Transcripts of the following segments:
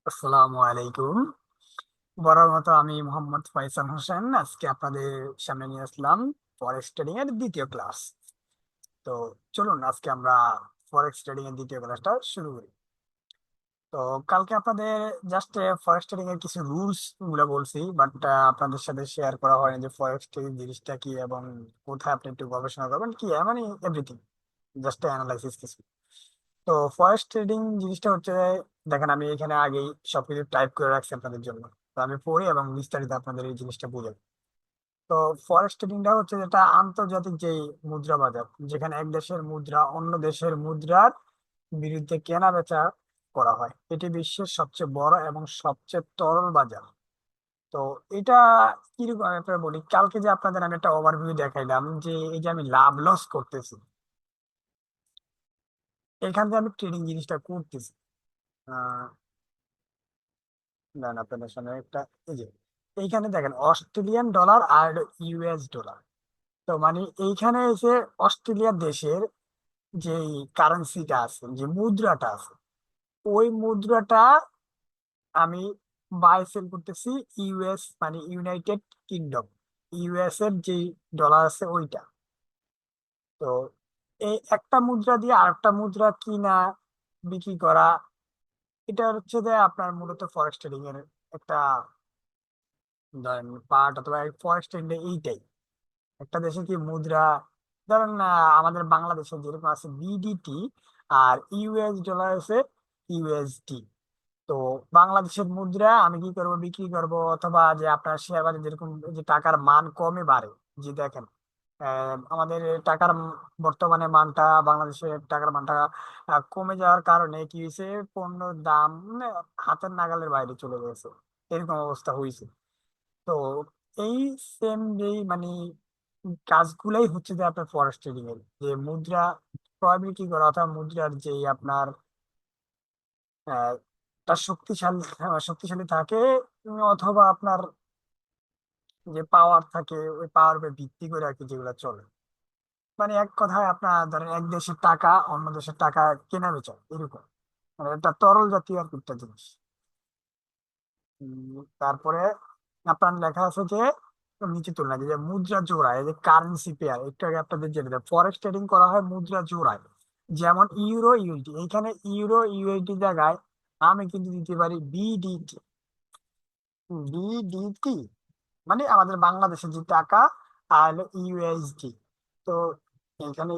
আসসালামু আলাইকুম। বরাবর মতো আমি মোহাম্মদ ফয়সাল হোসেন আজকে আপনাদের সামনে নিয়ে আসলাম ফরেক্স ট্রেডিং এর দ্বিতীয় ক্লাস। তো চলুন আজকে আমরা ফরেক্স ট্রেডিং এর দ্বিতীয় ক্লাসটা শুরু করি। তো কালকে আপনাদের জাস্ট ফরেক্স ট্রেডিং এর কিছু রুলস গুলো বলছি, বাট আপনাদের সাথে শেয়ার করা হয়নি যে ফরেক্স ট্রেডিং জিনিসটা কি এবং কোথায় আপনি একটু গবেষণা করবেন কি, মানে এভরিথিং, জাস্ট অ্যানালাইসিস কিছু। তো ফরেক্স ট্রেডিং জিনিসটা হচ্ছে, দেখেন আমি এখানে আগেই সবকিছু টাইপ করে রাখছি আপনাদের জন্য। তো আমি পড়ি এবং বিস্তারিত আপনাদের এই জিনিসটা বুঝাই। তো ফরেক্স ট্রেডিংটা হচ্ছে যেটা আন্তর্জাতিক যে মুদ্রা বাজার, যেখানে এক দেশের মুদ্রা অন্য দেশের মুদ্রার বিরুদ্ধে কেনা বেচা করা হয়। এটি বিশ্বের সবচেয়ে বড় এবং সবচেয়ে তরল বাজার। তো এটা কিরকম আমি আপনার বলি, কালকে যে আপনাদের আমি একটা ওভারভিউ দেখাইলাম যে এই যে আমি লাভ লস করতেছি, এখান থেকে আমি ট্রেডিং জিনিসটা করতেছি। দেন আপনাদের সামনে একটা, এই যে এইখানে দেখেন অস্ট্রেলিয়ান ডলার আর ইউএস ডলার। তো মানে এইখানে এসে অস্ট্রেলিয়া দেশের যে কারেন্সিটা আছে, যে মুদ্রাটা আছে, ওই মুদ্রাটা আমি বাই সেল করতেছি ইউএস, মানে ইউনাইটেড কিংডম, ইউএস এর যে ডলার আছে ওইটা। তো এই একটা মুদ্রা দিয়ে আরেকটা মুদ্রা কিনা বিক্রি করা, এটা হচ্ছে যে আপনার মূলত ফরেক্স ট্রেডিং এর একটা ধরেন পার্ট, অথবা ফরেক্স ট্রেডিং এইটাই। একটা দেশে কি মুদ্রা, ধরেন আমাদের বাংলাদেশে যেরকম আছে বিডিটি, আর ইউএস ডলার আছে ইউএসডি। তো বাংলাদেশের মুদ্রা আমি কি করব, বিক্রি করব, অথবা যে আপনার শেয়ার বাজার যেরকম যে টাকার মান কমে বাড়ে, যে দেখেন আমাদের টাকার বর্তমানে মানটা, বাংলাদেশের টাকার মানটা কমে যাওয়ার কারণে কি হয়েছে, পণ্যের দাম হাতের নাগালের বাইরে চলে গেছে, এরকম অবস্থা হয়েছে। তো এই সেম যেই মানে কাজগুলাই হচ্ছে যে আপনার ফরেক্স ট্রেডিং এর, যে মুদ্রা প্রবাবিলিটি করা অথবা মুদ্রার যে আপনার আহ, তার শক্তিশালী শক্তিশালী থাকে, অথবা আপনার যে পাওয়ার থাকে, ওই পাওয়ার উপর ভিত্তি করে আর কি যেগুলো চলে। মানে এক কথায় আপনার ধরেন এক দেশের টাকা অন্য দেশের টাকা কেনা বেচা এরকম, মানে একটা তরল জাতীয় আর কি একটা জিনিস। তারপরে আপনার লেখা আছে যে নিচে তুলনা, যে মুদ্রা জোড়ায়, এই যে কারেন্সি পেয়ার, একটু আগে আপনাদের যেটা ফরেক্স ট্রেডিং করা হয় মুদ্রা জোড়ায়। যেমন ইউরো ইউএসডি, এইখানে ইউরো ইউএসডি জায়গায় আমি কিন্তু দিতে পারি বিডিটি। বিডিটি মানে আমাদের বাংলাদেশের যে টাকা, আর হলো ইউএসডি। তো এখানে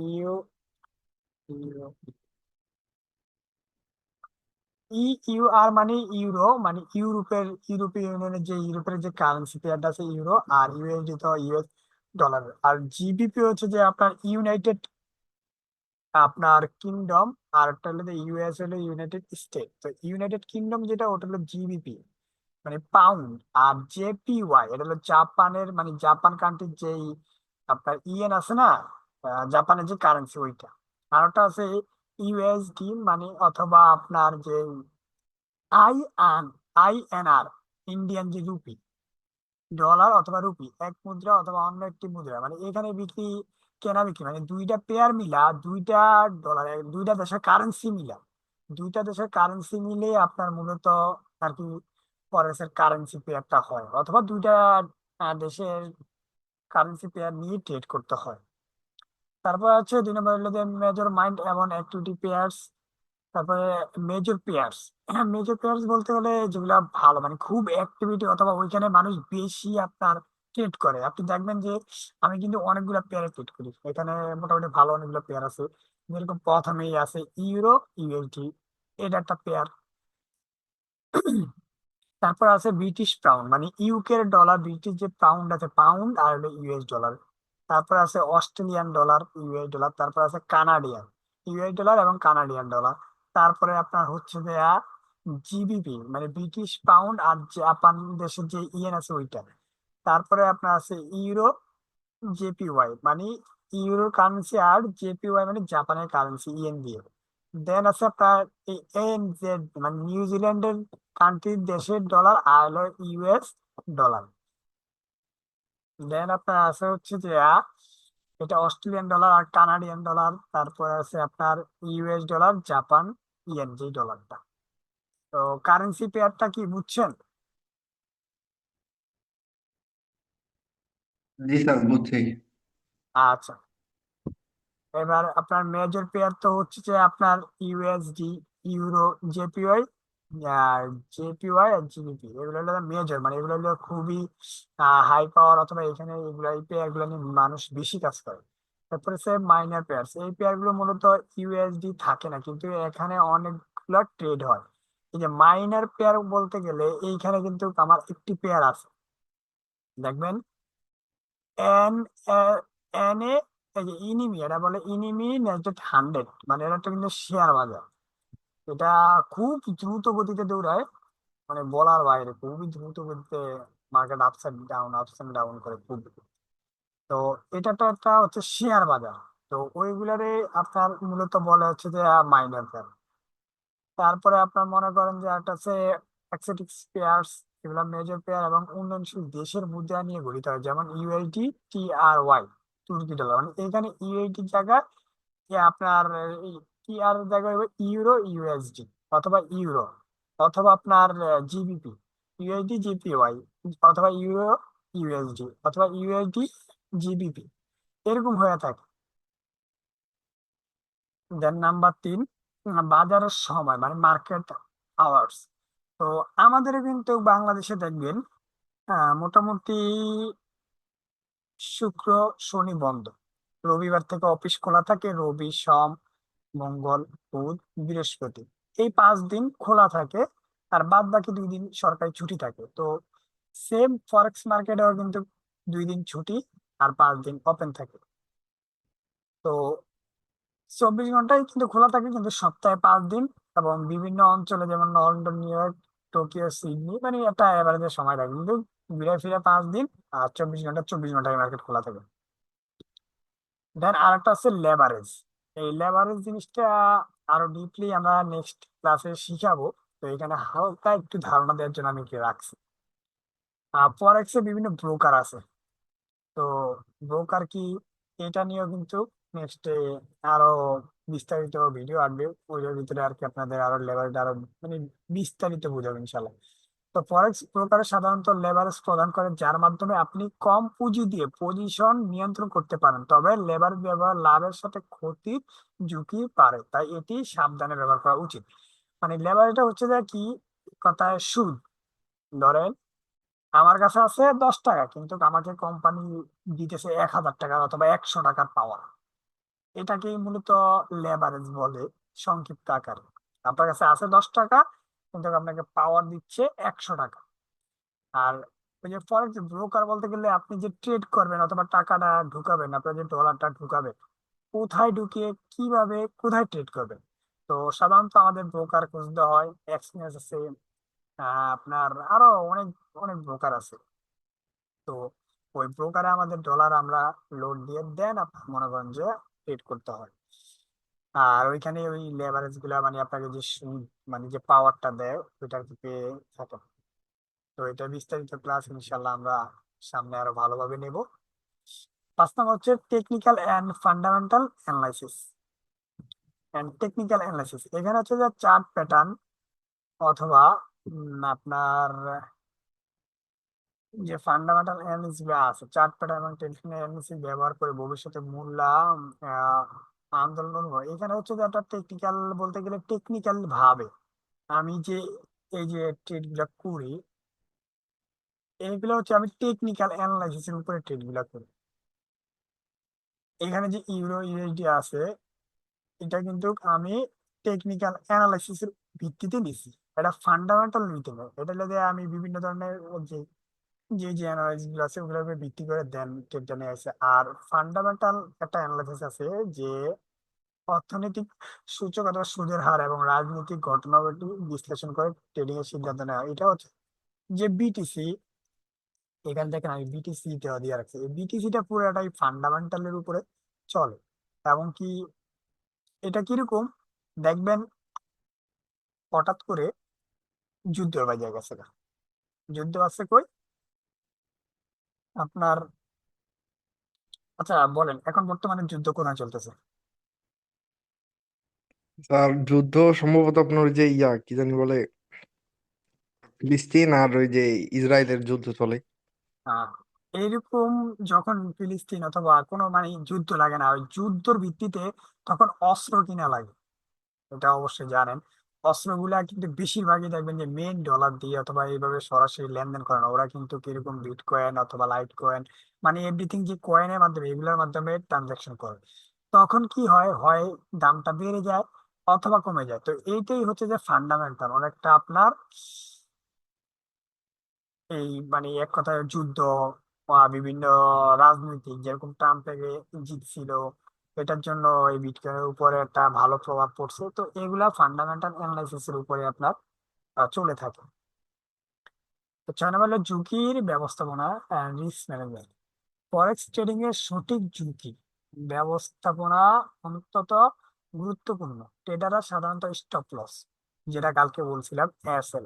ইউ ইউআর মানে ইউরো, মানে ইউরোপীয় ইউনিয়নের যে ইউরোপের যে কারেন্সি পেয়ারটা আছে ইউরো, আর ইউএসডি তো ইউএস ডলার। আর জিবিপি হচ্ছে যে আপনার ইউনাইটেড আপনার কিংডম, আর একটা হলো ইউএস হলো ইউনাইটেড স্টেট। তো ইউনাইটেড কিংডম যেটা ওটা হলো জিবিপি, মানে পাউন্ড। আর জেপিওয়াই এটা হলো জাপানের, মানে জাপান কান্ট্রির যেই আপনার ইয়েন আছে না, জাপানের যে কারেন্সি ওইটা। আর ওটা আছে ইউএসডি, মানে অথবা আপনার যে আই আন আইএনআর, ইন্ডিয়ান যে রুপি, ডলার অথবা রুপি, এক মুদ্রা অথবা অন্য একটি মুদ্রা, মানে এখানে বিক্রি কেনা বিক্রি, মানে দুইটা পেয়ার মিলা, দুইটা ডলার, দুইটা দেশের কারেন্সি মিলা, দুইটা দেশের কারেন্সি মিলে আপনার মূলত আর কি ফরেক্সের কারেন্সি পেয়ারটা হয়, অথবা দুইটা দেশের কারেন্সি পেয়ার নিয়ে ট্রেড করতে হয়। তারপর হচ্ছে 2 নম্বর হলো যে মেজর মাইন্ড এবং অ্যাক্টিভিটি পেয়ার্স। তারপরে মেজর পেয়ার্স, মেজর পেয়ার্স বলতে গেলে যেগুলা ভালো, মানে খুব অ্যাক্টিভিটি অথবা ওইখানে মানুষ বেশি আপনার ট্রেড করে। আপনি দেখবেন যে আমি কিন্তু অনেকগুলো পেয়ারে ট্রেড করি, এখানে মোটামুটি ভালো অনেকগুলো পেয়ার আছে। যেরকম প্রথমেই আছে ইউরো ইউএসডি, এটা একটা পেয়ার। তারপর আছে ব্রিটিশ পাউন্ড, মানে ইউকে এর ডলার, ব্রিটিশ যে পাউন্ড আছে পাউন্ড, আর হলো ইউএস ডলার। তারপর আছে অস্ট্রেলিয়ান ডলার ইউএস ডলার। তারপর আছে কানাডিয়ান ইউএস ডলার এবং কানাডিয়ান ডলার। তারপরে আপনার হচ্ছে দেয়া জিবিপি, মানে ব্রিটিশ পাউন্ড, আর জাপান দেশের যে ইয়েন আছে ওইটা। তারপরে আপনার আছে ইউরো জেপিওয়াই, মানে ইউরো কারেন্সি, আর জেপিওয়াই মানে জাপানের কারেন্সি ইয়েন দিয়ে। দেন আছে আপনার এনজেড, মানে নিউজিল্যান্ডের কান্ট্রির দেশের ডলার, আর হলো ইউএস ডলার। দেন আপনার আছে হচ্ছে যে এটা অস্ট্রেলিয়ান ডলার আর কানাডিয়ান ডলার। তারপর আছে আপনার ইউএস ডলার, জাপান ইয়েন যে ডলারটা। তো কারেন্সি পেয়ারটা কি বুঝছেন? জি স্যার, বুঝছি। আচ্ছা, এবার আপনার মেজর পেয়ার তো হচ্ছে যে আপনার ইউএসডি, ইউরো, জেপিওয়াই, আর জেপিওয়াই আর জিবিপি, এগুলো হলো মেজর, মানে এগুলো হলো খুবই হাই পাওয়ার, অথবা এখানে এগুলো এই পেয়ার গুলো নিয়ে মানুষ বেশি কাজ করে। তারপরে সে মাইনার পেয়ার, এই পেয়ার গুলো মূলত ইউএসডি থাকে না, কিন্তু এখানে অনেকগুলো ট্রেড হয়। এই যে মাইনার পেয়ার বলতে গেলে এইখানে কিন্তু আমার একটি পেয়ার আছে, দেখবেন এন, এন এ, এই যে ইনিমি, এটা বলে ইনিমি নেস্টেড 100, মানে এটা একটা কিন্তু শেয়ার বাজার। এটা খুব দ্রুত গতিতে দৌড়ায়, মানে বলার বাইরে খুবই দ্রুত গতিতে মার্কেট আপস এন্ড ডাউন করে খুব। তো এটা তো একটা হচ্ছে শেয়ার বাজার। তো ওইগুলারে আপনার মূলত বলে হচ্ছে যে মাইনার। তারপরে আপনার মনে করেন যে একটা আছে এক্সোটিক পেয়ার্স, এগুলা মেজর পেয়ার এবং উন্নয়নশীল দেশের মুদ্রা নিয়ে গঠিত হয়, যেমন ইউএসডি, টিআরওয়াই, তুর্কি ডলার। মানে এখানে ইউএসডি জায়গায় আপনার টিআর জায়গায় হবে ইউরো ইউএসডি, অথবা ইউরো, অথবা আপনার জিবিপি, ইউএসডি জিপিওয়াই, অথবা ইউরো ইউএসডি, অথবা ইউএসডি জিবিপি, এরকম হয়ে থাকে। দেন নাম্বার 3, বাজারের সময় মানে মার্কেট আওয়ার্স। তো আমাদের কিন্তু বাংলাদেশে দেখবেন মোটামুটি শুক্র শনি বন্ধ, রবিবার থেকে অফিস খোলা থাকে, রবি সোম মঙ্গল বুধ বৃহস্পতি, এই 5 দিন খোলা থাকে, আর বাদ বাকি 2 দিন সরকারি ছুটি থাকে। তো সেম ফরেক্স মার্কেটেও কিন্তু 2 দিন ছুটি আর 5 দিন ওপেন থাকে। তো 24 ঘন্টায় কিন্তু খোলা থাকে, কিন্তু সপ্তাহে 5 দিন, এবং বিভিন্ন অঞ্চলে যেমন London, new York, Tokyo, Sydney, মানে একটা এভারেজের সময় থাকে, কিন্তু ঘুরে ফিরে 5 দিন, আর 24 ঘন্টা 24 ঘন্টায় মার্কেট খোলা থাকে। দেন আরেকটা আছে লেভারেজ। এই লেভারেজ জিনিসটা আরো ডিপলি আমরা নেক্সট ক্লাসে শিখাবো। তো এখানে হালকা একটু ধারণা দেওয়ার জন্য আমি কি রাখছি। ফরেক্সে বিভিন্ন ব্রোকার আছে। তো ব্রোকার কি, এটা নিয়েও কিন্তু নেক্সট আরো বিস্তারিত ভিডিও আসবে, ওইটার ভিতরে আর কি আপনাদের আরো লেভারেজ আরো মানে বিস্তারিত বুঝাবো ইনশাল্লাহ। তো ফরেক্স ব্রোকার সাধারণত লেভারেজ প্রদান করে, যার মাধ্যমে আপনি কম পুঁজি দিয়ে পজিশন নিয়ন্ত্রণ করতে পারেন, তবে লেভারেজ ব্যবহার লাভের সাথে ক্ষতির ঝুঁকি পারে, তাই এটি সাবধানে ব্যবহার করা উচিত। মানে লেভারেজটা হচ্ছে যে কি, কথায় সুদ। ধরেন আমার কাছে আছে 10 টাকা, কিন্তু আমাকে কোম্পানি দিতেছে 1,000 টাকা অথবা 100 টাকার পাওয়ার, এটাকেই মূলত লেভারেজ বলে সংক্ষিপ্ত আকারে। আপনার কাছে আছে 10 টাকা, কিন্তু আপনাকে পাওয়ার দিচ্ছে 100 টাকা। আর ওই যে ফরেক্স ব্রোকার বলতে গেলে আপনি যে ট্রেড করবেন অথবা টাকাটা ঢুকাবেন, আপনার যে ডলারটা ঢুকাবেন, কোথায় ঢুকিয়ে কিভাবে কোথায় ট্রেড করবেন। তো সাধারণত আমাদের ব্রোকার খুঁজতে হয়, এক্সপিরিয়েন্স আছে, আপনার আরো অনেক অনেক ব্রোকার আছে। তো ওই ব্রোকারে আমাদের ডলার আমরা লোড দিয়ে দেন, আপনার মনে করেন যে ট্রেড করতে হয়। আর ওইখানে ওই লেভারেজ গুলা মানে আপনাকে যে সুদ, মানে যে পাওয়ারটা দেয় ওইটা আর কি পেয়ে থাকে। তো এটা বিস্তারিত ক্লাস ইনশাল্লাহ আমরা সামনে আরো ভালোভাবে নেব। 5 নম্বর হচ্ছে technical and fundamental analysis. Technical analysis এখানে হচ্ছে যে চার্ট প্যাটার্ন, অথবা আপনার যে ফান্ডামেন্টাল অ্যানালিসিস গুলো আছে, চার্ট প্যাটার্ন এবং টেকনিক্যাল অ্যানালিসিস ব্যবহার করে ভবিষ্যতে মূল্য আহ, আন্দোলন হয়। এখানে হচ্ছে যে একটা টেকনিক্যাল বলতে গেলে টেকনিক্যাল ভাবে আমি যে এই যে ট্রেড গুলা করি, এইগুলো হচ্ছে আমি টেকনিক্যাল অ্যানালাইসিসের উপরে ট্রেড গুলা করি। এখানে যে ইউরো ইউএসডি আছে, এটা কিন্তু আমি টেকনিক্যাল অ্যানালাইসিসের ভিত্তিতে নিছি, এটা ফান্ডামেন্টাল নিতে হবে। এটা লাগে আমি বিভিন্ন ধরনের যে যে যে অ্যানালাইসিস গুলো আছে ওগুলোর উপর ভিত্তি করে দেন ট্রেডটা নিয়ে আসে। আর ফান্ডামেন্টাল একটা অ্যানালাইসিস আছে, যে অর্থনৈতিক সূচক অথবা সুদের হার এবং রাজনৈতিক ঘটনাবলী বিশ্লেষণ করে ট্রেডিং এর সিদ্ধান্ত নেওয়া, এটা হচ্ছে যে বিটিসি। এখান থেকে আমি বিটিসি দেওয়া দিয়ে রাখছি, এই বিটিসিটা পুরোটাই ফান্ডামেন্টালের উপরে চলে। এবং কি এটা কিরকম, দেখবেন হঠাৎ করে যুদ্ধ বাজে গেছে গা। যুদ্ধ আছে কই আপনার, আচ্ছা বলেন এখন বর্তমানে যুদ্ধ কোথায় চলতেছে? স্যার, যুদ্ধ সম্ভবত আপনার ওই যে কি জানি বলে, ফিলিস্তিন আর ওই যে ইসরায়েলের যুদ্ধ চলে। আহ এইরকম যখন ফিলিস্তিন অথবা কোনো মানে যুদ্ধ লাগে না, ওই যুদ্ধর ভিত্তিতে তখন অস্ত্র কিনা লাগে, এটা অবশ্যই জানেন। অস্ত্রগুলা কিন্তু বেশিরভাগই দেখবেন যে মেন ডলার দিয়ে অথবা এইভাবে সরাসরি লেনদেন করে না, ওরা কিন্তু কিরকম বিটকয়েন অথবা লাইট কয়েন মানে এভরিথিং যে কয়েনের মাধ্যমে এগুলোর মাধ্যমে ট্রানজাকশন করে। তখন কি হয়, হয় দামটা বেড়ে যায় অথবা কমে যায়। তো এইটাই হচ্ছে যে ফান্ডামেন্টাল অনেকটা আপনার এই মানে এক কথায় যুদ্ধ বা বিভিন্ন রাজনৈতিক যেরকম ট্রাম্পের জিতছিল, এটার জন্য এই বিটকয়েনের উপরে একটা ভালো প্রভাব পড়ছে। তো এগুলা ফান্ডামেন্টাল অ্যানালাইসিস এর উপরে আপনার চলে থাকে। তো 6 নম্বর হলো ঝুঁকির ব্যবস্থাপনা, রিস্ক ম্যানেজমেন্ট। ফরেক্স ট্রেডিং এর সঠিক ঝুঁকি ব্যবস্থাপনা অত্যন্ত গুরুত্বপূর্ণ। ট্রেডাররা সাধারণত স্টপ লস, যেটা কালকে বলছিলাম, এসএল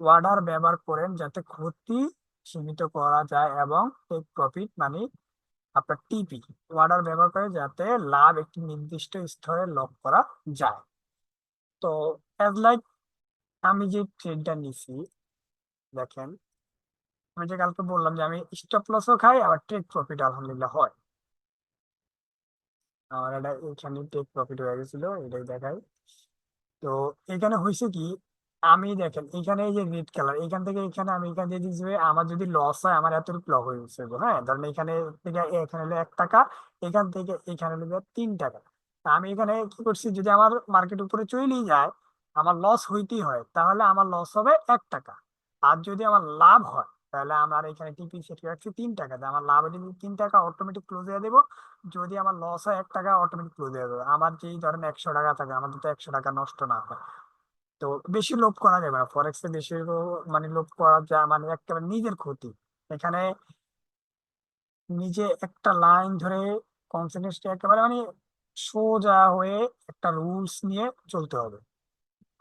ওয়ার্ডার ব্যবহার করেন যাতে ক্ষতি সীমিত করা যায়, এবং টেক প্রফিট মানে আপনার টিপি ওয়ার্ডার ব্যবহার করে যাতে লাভ একটি নির্দিষ্ট স্তরে লক করা যায়। তো অ্যাজ লাইক আমি যে ট্রেডটা নিছি, দেখেন আমি যে কালকে বললাম যে আমি স্টপ লসও খাই আবার টেক প্রফিট আলহামদুলিল্লাহ হয়। আমার এটা এখানে টেক প্রফিট হয়ে গেছিল, এটাই দেখাই। তো এখানে হয়েছে কি, আমি দেখেন এখানে এই যে রেড কালার, এখান থেকে এখানে আমি এখান দিয়ে দিয়েছি, আমার যদি লস হয় আমার এতটুকু লস হয়ে গেছে গো। হ্যাঁ ধরেন এখানে থেকে এখানে হলো 1 টাকা, এখান থেকে এখানে হলো 3 টাকা। তা আমি এখানে কি করছি, যদি আমার মার্কেট উপরে চলেই যায় আমার লস হইতেই হয়, তাহলে আমার লস হবে 1 টাকা। আর যদি আমার লাভ হয় তাহলে আমার এখানে টিপি সেট করে রাখছি 3 টাকা, আমার লাভ হলে 3 টাকা অটোমেটিক ক্লোজ হয়ে দেবো। যদি আমার লস হয় 1 টাকা অটোমেটিক ক্লোজ হয়ে যাবে। আমার যেই ধরেন 100 টাকা থাকে, আমাদের তো 100 টাকা নষ্ট না হয়। তো বেশি লোভ করা যাবে না ফরেক্স এ, বেশি মানে লোভ করা যায় মানে একেবারে নিজের ক্ষতি। এখানে নিজে একটা লাইন ধরে কনসেন্ট্রেট একেবারে মানে সোজা হয়ে একটা রুলস নিয়ে চলতে হবে।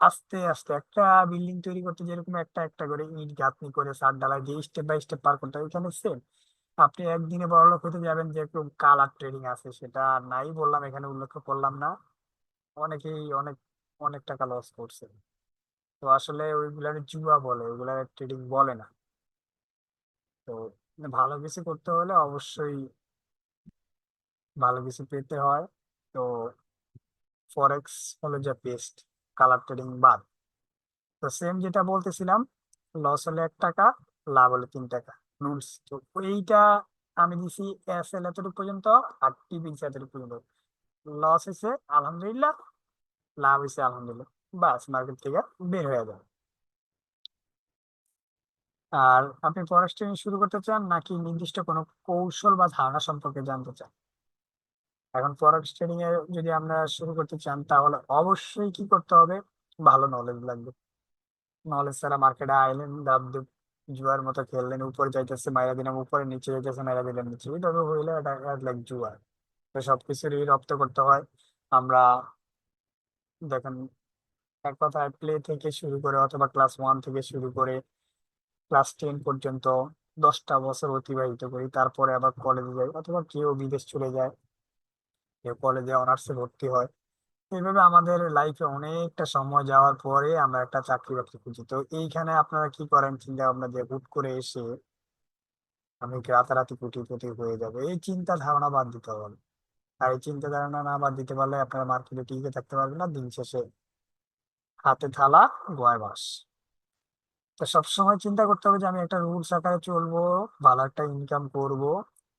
আস্তে আস্তে একটা বিল্ডিং তৈরি করতে যেরকম একটা একটা করে ইট গাঁথনি করে সার ঢালাই দিয়ে স্টেপ বাই স্টেপ পার করতে হবে, এখানে সেম। আপনি একদিনে বড়লোক হতে যাবেন, যে একটু কালার ট্রেডিং আছে সেটা নাই বললাম, এখানে উল্লেখ করলাম না। অনেকেই অনেক অনেক টাকা লস করছে। তো আসলে ওইগুলার জুয়া বলে, ওইগুলার ট্রেডিং বলে না। তো ভালো কিছু করতে হলে অবশ্যই ভালো কিছু পেতে হয়। তো ফরেক্স হলো যে বেস্ট, কালার ট্রেডিং বাদ। তো সেম যেটা বলতেছিলাম, লস হলে 1 টাকা, লাভ হলে 3 টাকা, রুলস তো এইটা। আমি দিছি এস এল এতটুকু পর্যন্ত, আর টিপি এতটুকু পর্যন্ত। লস হয়েছে আলহামদুলিল্লাহ, লাভ হয়েছে আলহামদুলিল্লাহ, বাস মার্কেট থেকে বের হয়ে যাবে। আর আপনি ফরেক্স ট্রেডিং শুরু করতে চান নাকি নির্দিষ্ট কোনো কৌশল বা ধারণা সম্পর্কে জানতে চান? এখন ফরেক্স ট্রেডিং এ যদি আমরা শুরু করতে চান তাহলে অবশ্যই কি করতে হবে, ভালো নলেজ লাগবে। নলেজ ছাড়া মার্কেটে আইলেন ডাব ডুব জুয়ার মতো খেললেন, উপরে যাইতেছে মাইরা দিলাম উপরে, নিচে যাইতেছে মাইরা দিলাম নিচে, এইভাবে হইলে এটা লাইক জুয়া। তো সবকিছুরই রপ্ত করতে হয়। আমরা দেখেন এক কথায় প্লে থেকে শুরু করে অথবা ক্লাস 1 থেকে শুরু করে ক্লাস 10 পর্যন্ত 10টা বছর অতিবাহিত করি, তারপরে আবার কলেজে যাই অথবা কেউ বিদেশ চলে যায়, কেউ কলেজে অনার্সে ভর্তি হয়। এইভাবে আমাদের লাইফে অনেকটা সময় যাওয়ার পরে আমরা একটা চাকরি বাকরি খুঁজি। তো এইখানে আপনারা কি করেন, চিন্তা ভাবনা যে হুট করে এসে আমি কি রাতারাতি কোটিপতি হয়ে যাবে, এই চিন্তা ধারণা বাদ দিতে হবে। আর এই চিন্তা ধারণা না বাদ দিতে পারলে আপনারা মার্কেটে টিকে থাকতে পারবেন না, দিন শেষে হাতে থালা গোয়ায় বাস। তো সবসময় চিন্তা করতে হবে যে আমি একটা রুলস আকারে চলবো, ভালো একটা ইনকাম করব।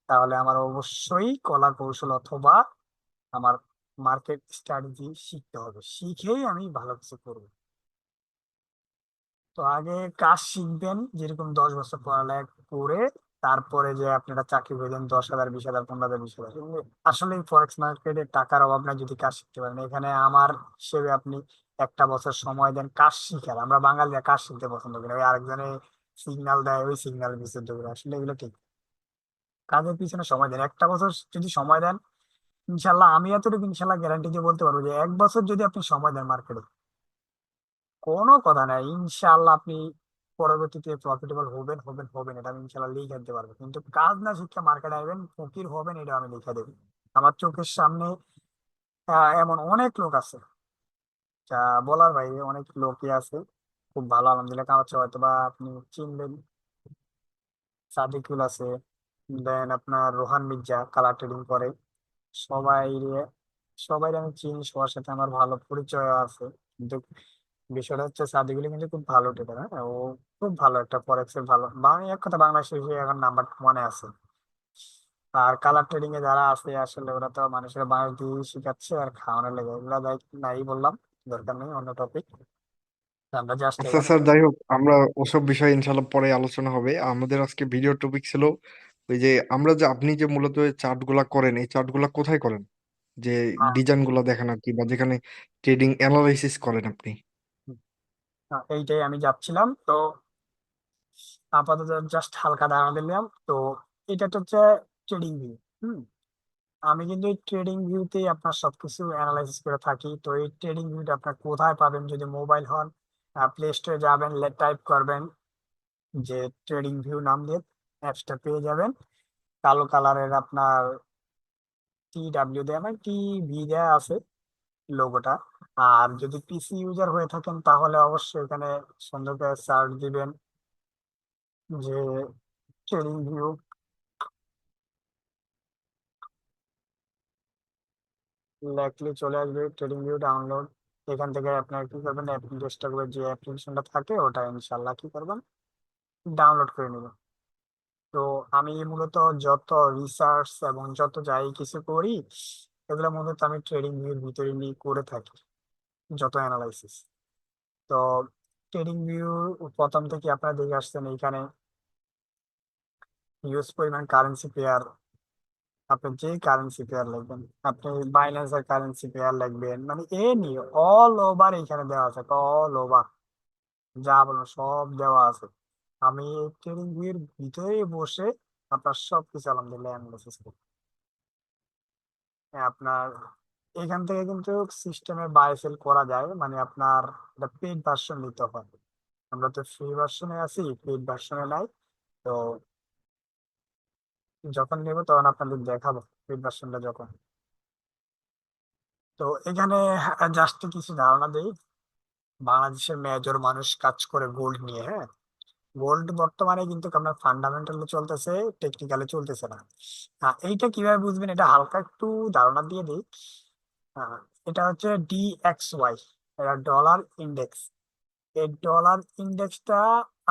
তাহলে আমার অবশ্যই কলা কৌশল অথবা আমার মার্কেট স্ট্র্যাটেজি শিখতে হবে, শিখেই আমি ভালো কিছু করবো। তো আগে কাজ শিখবেন, যেরকম 10 বছর পড়ালেখা করে তারপরে যে আপনারা চাকরি পেলেন 10,000 20,000 15,000 20,000, কিন্তু আসলে ফরেক্স মার্কেটে টাকার অভাব নাই যদি কাজ শিখতে পারেন। এখানে আমার হিসেবে আপনি একটা বছর সময় দেন কাজ শিখার, আমরা বাঙালিরা কাজ শিখতে পছন্দ করি, ওই আরেকজনে সিগন্যাল দেয় ওই সিগন্যাল বিশুদ্ধ করে, আসলে এগুলো ঠিক না। কাজের পিছনে সময় দেন, একটা বছর যদি সময় দেন, ইনশাল্লাহ আমি এতটুকু ইনশাল্লাহ গ্যারান্টি দিয়ে বলতে পারবো যে 1 বছর যদি আপনি সময় দেন মার্কেটে, কোনো কথা নাই, ইনশাআল্লাহ আপনি পরবর্তীতে প্রফিটেবল হবেন হবেন হবেন, এটা আমি ইনশাআল্লাহ লিখে দিতে পারবো। কিন্তু কাজ না শিখে মার্কেটে আসবেন ফকির হবেন, এটা আমি লিখে দেবো। আমার চোখের সামনে এমন অনেক লোক আছে, যা বলার বাইরে, অনেক লোকই আছে খুব ভালো আলহামদুলিল্লাহ কামাচ্ছে, হয়তো বা আপনি চিনবেন। সাদিকুল আছে, দেন আপনার রোহান মির্জা কালার ট্রেডিং করে। সবাই সবাই আমি চিনি, সবার সাথে আমার ভালো পরিচয় আছে। কিন্তু বিষয়টা হচ্ছে সাদিকুল কিন্তু খুব ভালো ট্রেডার। হ্যাঁ, ও খুব ভালো একটা ফরেক্সের ভালো এক কথা বাংলাদেশে সে এখন নাম্বার ওয়ানে আছে। আর কালার ট্রেডিং এ যারা আছে আসলে ওরা তো মানুষের বাঁশ দিয়ে শিখাচ্ছে আর খাওয়ানোর লেগে, এগুলা নাই বললাম, দরকার নেই, অন্য টপিক। আমরা জাস্ট আচ্ছা এখানে স্যার, যাই হোক, আমরা ওসব বিষয়ে ইনশাল্লাহ পরে আলোচনা হবে। আমাদের আজকে ভিডিও টপিক ছিল ওই যে আমরা যে আপনি যে মূলত চার্ট গুলা করেন, এই চার্ট গুলা কোথায় করেন, যে ডিজাইন গুলা দেখেন আর কি, বা যেখানে ট্রেডিং অ্যানালাইসিস করেন আপনি? এইটাই আমি যাচ্ছিলাম তো, আপাতত জাস্ট হালকা ধারণা দিলাম তো। এটা তো হচ্ছে ট্রেডিং ভিউ। হুম, আমি কিন্তু এই ট্রেডিং ভিউতেই আপনার সবকিছু অ্যানালাইসিস করে থাকি। তো এই ট্রেডিং ভিউটা আপনার কোথায় পাবেন, যদি মোবাইল হন, প্লে স্টোরে যাবেন, টাইপ করবেন যে ট্রেডিং ভিউ নাম দিয়ে, অ্যাপসটা পেয়ে যাবেন। কালো কালারের আপনার TW দেয়া আছে লোগোটা। আর যদি পিসি ইউজার হয়ে থাকেন তাহলে অবশ্যই এখানে সুন্দর করে সার্চ দিবেন যে ট্রেডিং ভিউ, লেখলে চলে আসবে ট্রেডিং ভিউ ডাউনলোড। এখান থেকে আপনার কি করবেন, অ্যাপ্লিকেশনটা করে যে অ্যাপ্লিকেশনটা থাকে ওটা ইনশাল্লাহ কি করবেন, ডাউনলোড করে নেবেন। তো আমি মূলত যত রিসার্চ এবং যত যাই কিছু করি, এগুলো মূলত আমি ট্রেডিং ভিউর ভিতরে নিয়ে করে থাকি, যত অ্যানালাইসিস। তো ট্রেডিং ভিউ প্রথম থেকে আপনারা দেখে আসছেন, এইখানে হিউজ পরিমাণ কারেন্সি পেয়ার। আপনি যে কারেন্সি পেয়ার লিখবেন, আপনি বাইন্যান্সের কারেন্সি পেয়ার লিখবেন, মানে এ নিয়ে অল ওভার এখানে দেওয়া আছে, অল ওভার যা বলবো সব দেওয়া আছে। আমি ট্রেডিং ভিউর ভিতরে বসে আপনার সবকিছু আলহামদুলিল্লাহ অ্যানালাইসিস করি। আপনার এখান থেকে কিন্তু সিস্টেমে বাই সেল করা যায়, মানে আপনার এটা পেইড ভার্সন নিতে হয়। আমরা তো ফ্রি ভার্সনে আছি, পেইড ভার্সনে নাই। তো যখন নেব তখন আপনাদের দেখাবো পেইড ভার্সনটা যখন। তো এখানে জাস্ট কিছু ধারণা দেই। বাংলাদেশের মেজর মানুষ কাজ করে গোল্ড নিয়ে। হ্যাঁ, গোল্ড বর্তমানে কিন্তু আপনার ফান্ডামেন্টালে চলতেছে, টেকনিক্যালে চলতেছে না। এইটা কিভাবে বুঝবেন, এটা হালকা একটু ধারণা দিয়ে দিই। আহ, এটা হচ্ছে DXY, এটা ডলার ইন্ডেক্স। এই ডলার ইন্ডেক্সটা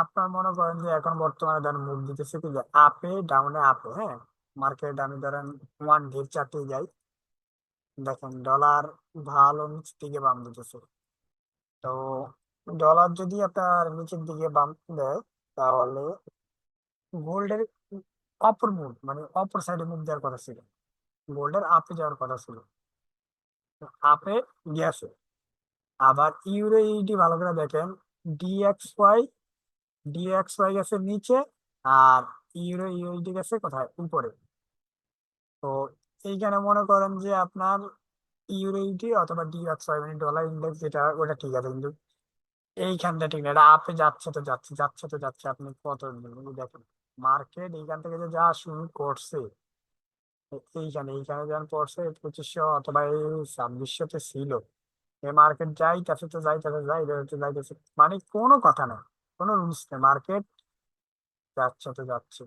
আপনার মনে করেন যে এখন বর্তমানে ধরেন মুভ দিতেছে কি, যে আপে ডাউনে আপে। হ্যাঁ, মার্কেট আমি ধরেন 1 ডে চার্টে যাই, দেখেন ডলার ভালো নিচের দিকে বাম দিতেছে। তো ডলার যদি আপনার নিচের দিকে বাম দেয়, তাহলে গোল্ডের অপর মুভ, মানে অপর সাইডে মুভ দেওয়ার কথা ছিল, গোল্ডের আপে যাওয়ার কথা ছিল, আপে গেছে। আবার ইউরো ইউডি ভালো করে দেখেন, ডিএক্সওয়াই ডিএক্সওয়াই গেছে নিচে, আর ইউরো ইউএসডি গেছে কোথায়, উপরে। তো এইখানে মনে করেন যে আপনার ইউরো ইউডি অথবা ডিএক্সওয়াই মানে ডলার ইন্ডেক্স, যেটা ওটা ঠিক আছে, কিন্তু এইখানটা ঠিক না, এটা আপে যাচ্ছে তো যাচ্ছে, যাচ্ছে তো যাচ্ছে। আপনি কত দেখেন, মার্কেট এইখান থেকে যে যা শুরু করছে, এইখানে যখন পড়ছে 2500 অথবা এই 2600 ছিল, এই মার্কেট যাইতেছে তো যাইতেছে, যাইতেছে যাইতেছে, মানে কোনো কথা নাই, কোনো রুলস নেই, মার্কেট যাচ্ছে তো যাচ্ছে।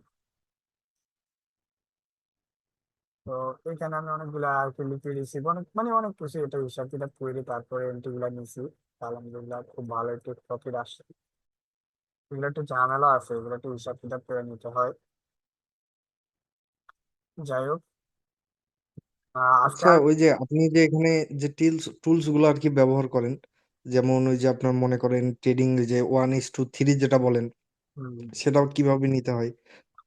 তো এখানে আমি অনেকগুলা আর কি লিখে দিয়েছি, অনেক মানে অনেক কিছু এটা হিসাব কিতাব করে তারপরে এন্ট্রি গুলা নিয়েছি। আলহামদুলিল্লাহ খুব ভালো একটু প্রফিট আসছে। এগুলো একটু ঝামেলা আছে, এগুলো একটু হিসাব কিতাব করে নিতে হয়। যাই হোক, আজকে আচ্ছা, ওই যে আপনি যে এখানে যে টুলস গুলো আর কি ব্যবহার করেন, যেমন ওই যে আপনার মনে করেন ট্রেডিং যে 1:3 যেটা বলেন, হুম, সেটাও কিভাবে নিতে হয়।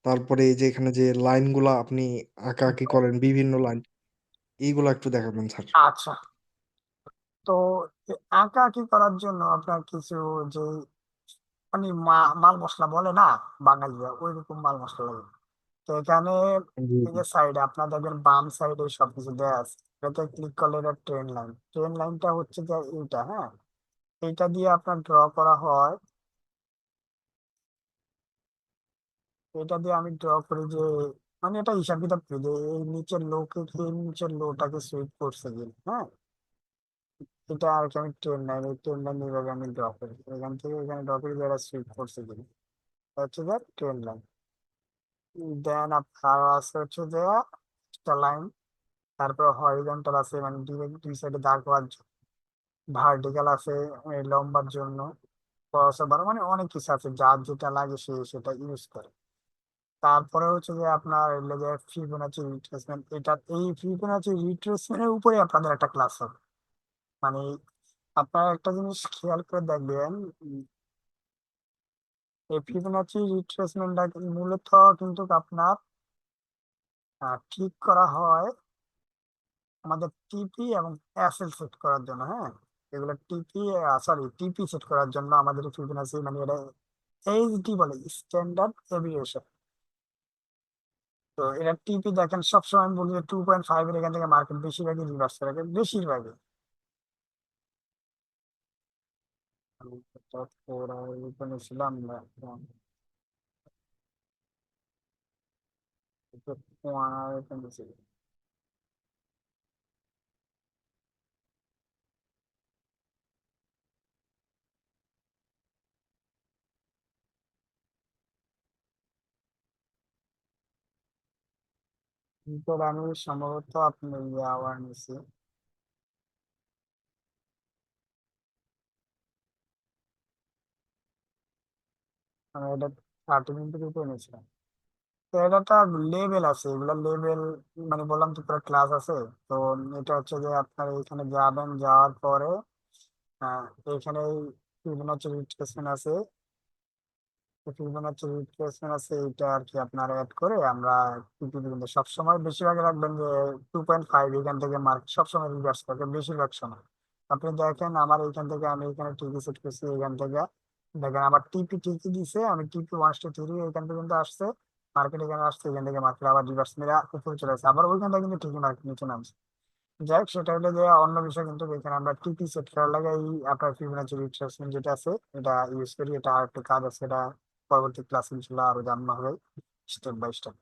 তারপরে এই যে এখানে যে লাইন গুলা আপনি আঁকাআঁকি করেন, বিভিন্ন লাইন, এইগুলা একটু দেখাবেন স্যার। আচ্ছা। তো আঁকা আঁকি করার জন্য আপনার কিছু যে মানে মাল মশলা বলে না বাঙালিরা, ওই রকম মাল মশলা লাগে। তো এখানে জি, এই জি। যে সাইডে আপনার দেখবেন বাম সাইডে সবকিছু দেওয়া আছে, এটাতে ক্লিক করলে এটা ট্রেন লাইন। ট্রেন লাইনটা হচ্ছে যে এইটা। হ্যাঁ, এইটা দিয়ে আপনার ড্র করা হয়। এটা দিয়ে আমি ড্র করি যে, মানে এটা হিসাব কিতাব করি যে এই নিচের লোকে কি নিচের লোটাকে সুইপ করছে কিনা। হ্যাঁ, এটা আর কি আমি ট্রেন লাইন, এই ট্রেন লাইন এইভাবে আমি ড্র করি, এখান থেকে এখানে ড্র করি, যারা সুইপ করছে কিনা হচ্ছে যে ট্রেন লাইন। দেন আপনার আছে হচ্ছে যে একটা লাইন, তারপর হরিজন্টাল আছে মানে দুই সাইডে দাগ হওয়ার জন্য, ভার্টিক্যাল আছে এই লম্বার জন্য, ক্রসওভার মানে অনেক কিছু আছে, যার যেটা লাগে সে সেটা ইউজ করে। তারপরে হচ্ছে যে আপনার লেগে ফিবোনাচি রিট্রেসমেন্ট, এটা এই ফিবোনাচি রিট্রেসমেন্টের উপরে আপনাদের একটা ক্লাস হবে। মানে আপনারা একটা জিনিস খেয়াল করে দেখবেন, এই ফিবোনাচি রিট্রেসমেন্টটা মূলত কিন্তু আপনার ঠিক করা হয় আমাদের টিপি এবং এসএল সেট করার জন্য। হ্যাঁ, এগুলো টিপি, সরি টিপি সেট করার জন্য আমাদের ফিবোনাচি মানে এটা এইচডি বলে, স্ট্যান্ডার্ড এভিয়েশন। তো এটা টিপি দেখেন সবসময় আমি বলি 2.5 এর এখান থেকে মার্কেট বেশিরভাগই রিভার্স করে, বেশিরভাগই। আমি তো পুরো ওখানে ছিলাম না, একটু ওখানে ছিল। তো আমি সম্ভবত আপনি আওয়ার নিছি, আমি এটা 30 মিনিটের উপরে নিয়েছিলাম। তো এটা একটা লেভেল আছে, এগুলা লেভেল মানে বললাম তো পুরো ক্লাস আছে। তো এটা হচ্ছে যে আপনার এখানে যাবেন, যাওয়ার পরে আহ, এখানে বিভিন্ন হচ্ছে রিট্রেসমেন্ট আছে, ফিবোনাচি রিট্রেসমেন্ট আছে, এটা আর কি আপনার অ্যাড করে আমরা কিন্তু সবসময় বেশিরভাগ রাখবেন যে 2.5 এখান থেকে মার্ক সবসময় রিভার্স থাকে বেশিরভাগ সময়। আপনি দেখেন আমার এইখান থেকে আমি এখানে টিপি সেট করছি, এখান থেকে দেখেন আমার টিপি ঠিকই দিছে, আমি টিপি 1 2 3 এখান থেকে কিন্তু আসছে, মার্কেট এখানে আসছে, এখান থেকে মার্কেট আবার রিভার্স মেরে উপরে চলে আসছে, আবার ওইখান থেকে কিন্তু ঠিকই মার্কেট নিচে নামছে। যাই হোক, সেটা হলো যে অন্য বিষয়, কিন্তু এখানে আমরা টিপি সেট করার লাগে এই আপনার ফিবোনাচি রিট্রেসমেন্ট যেটা আছে এটা ইউজ করি। এটা আর একটু কাজ আছে, এটা পরবর্তী ক্লাস ইনশাল্লাহ আরো জানানো হবে স্টেপ বাই স্টেপ।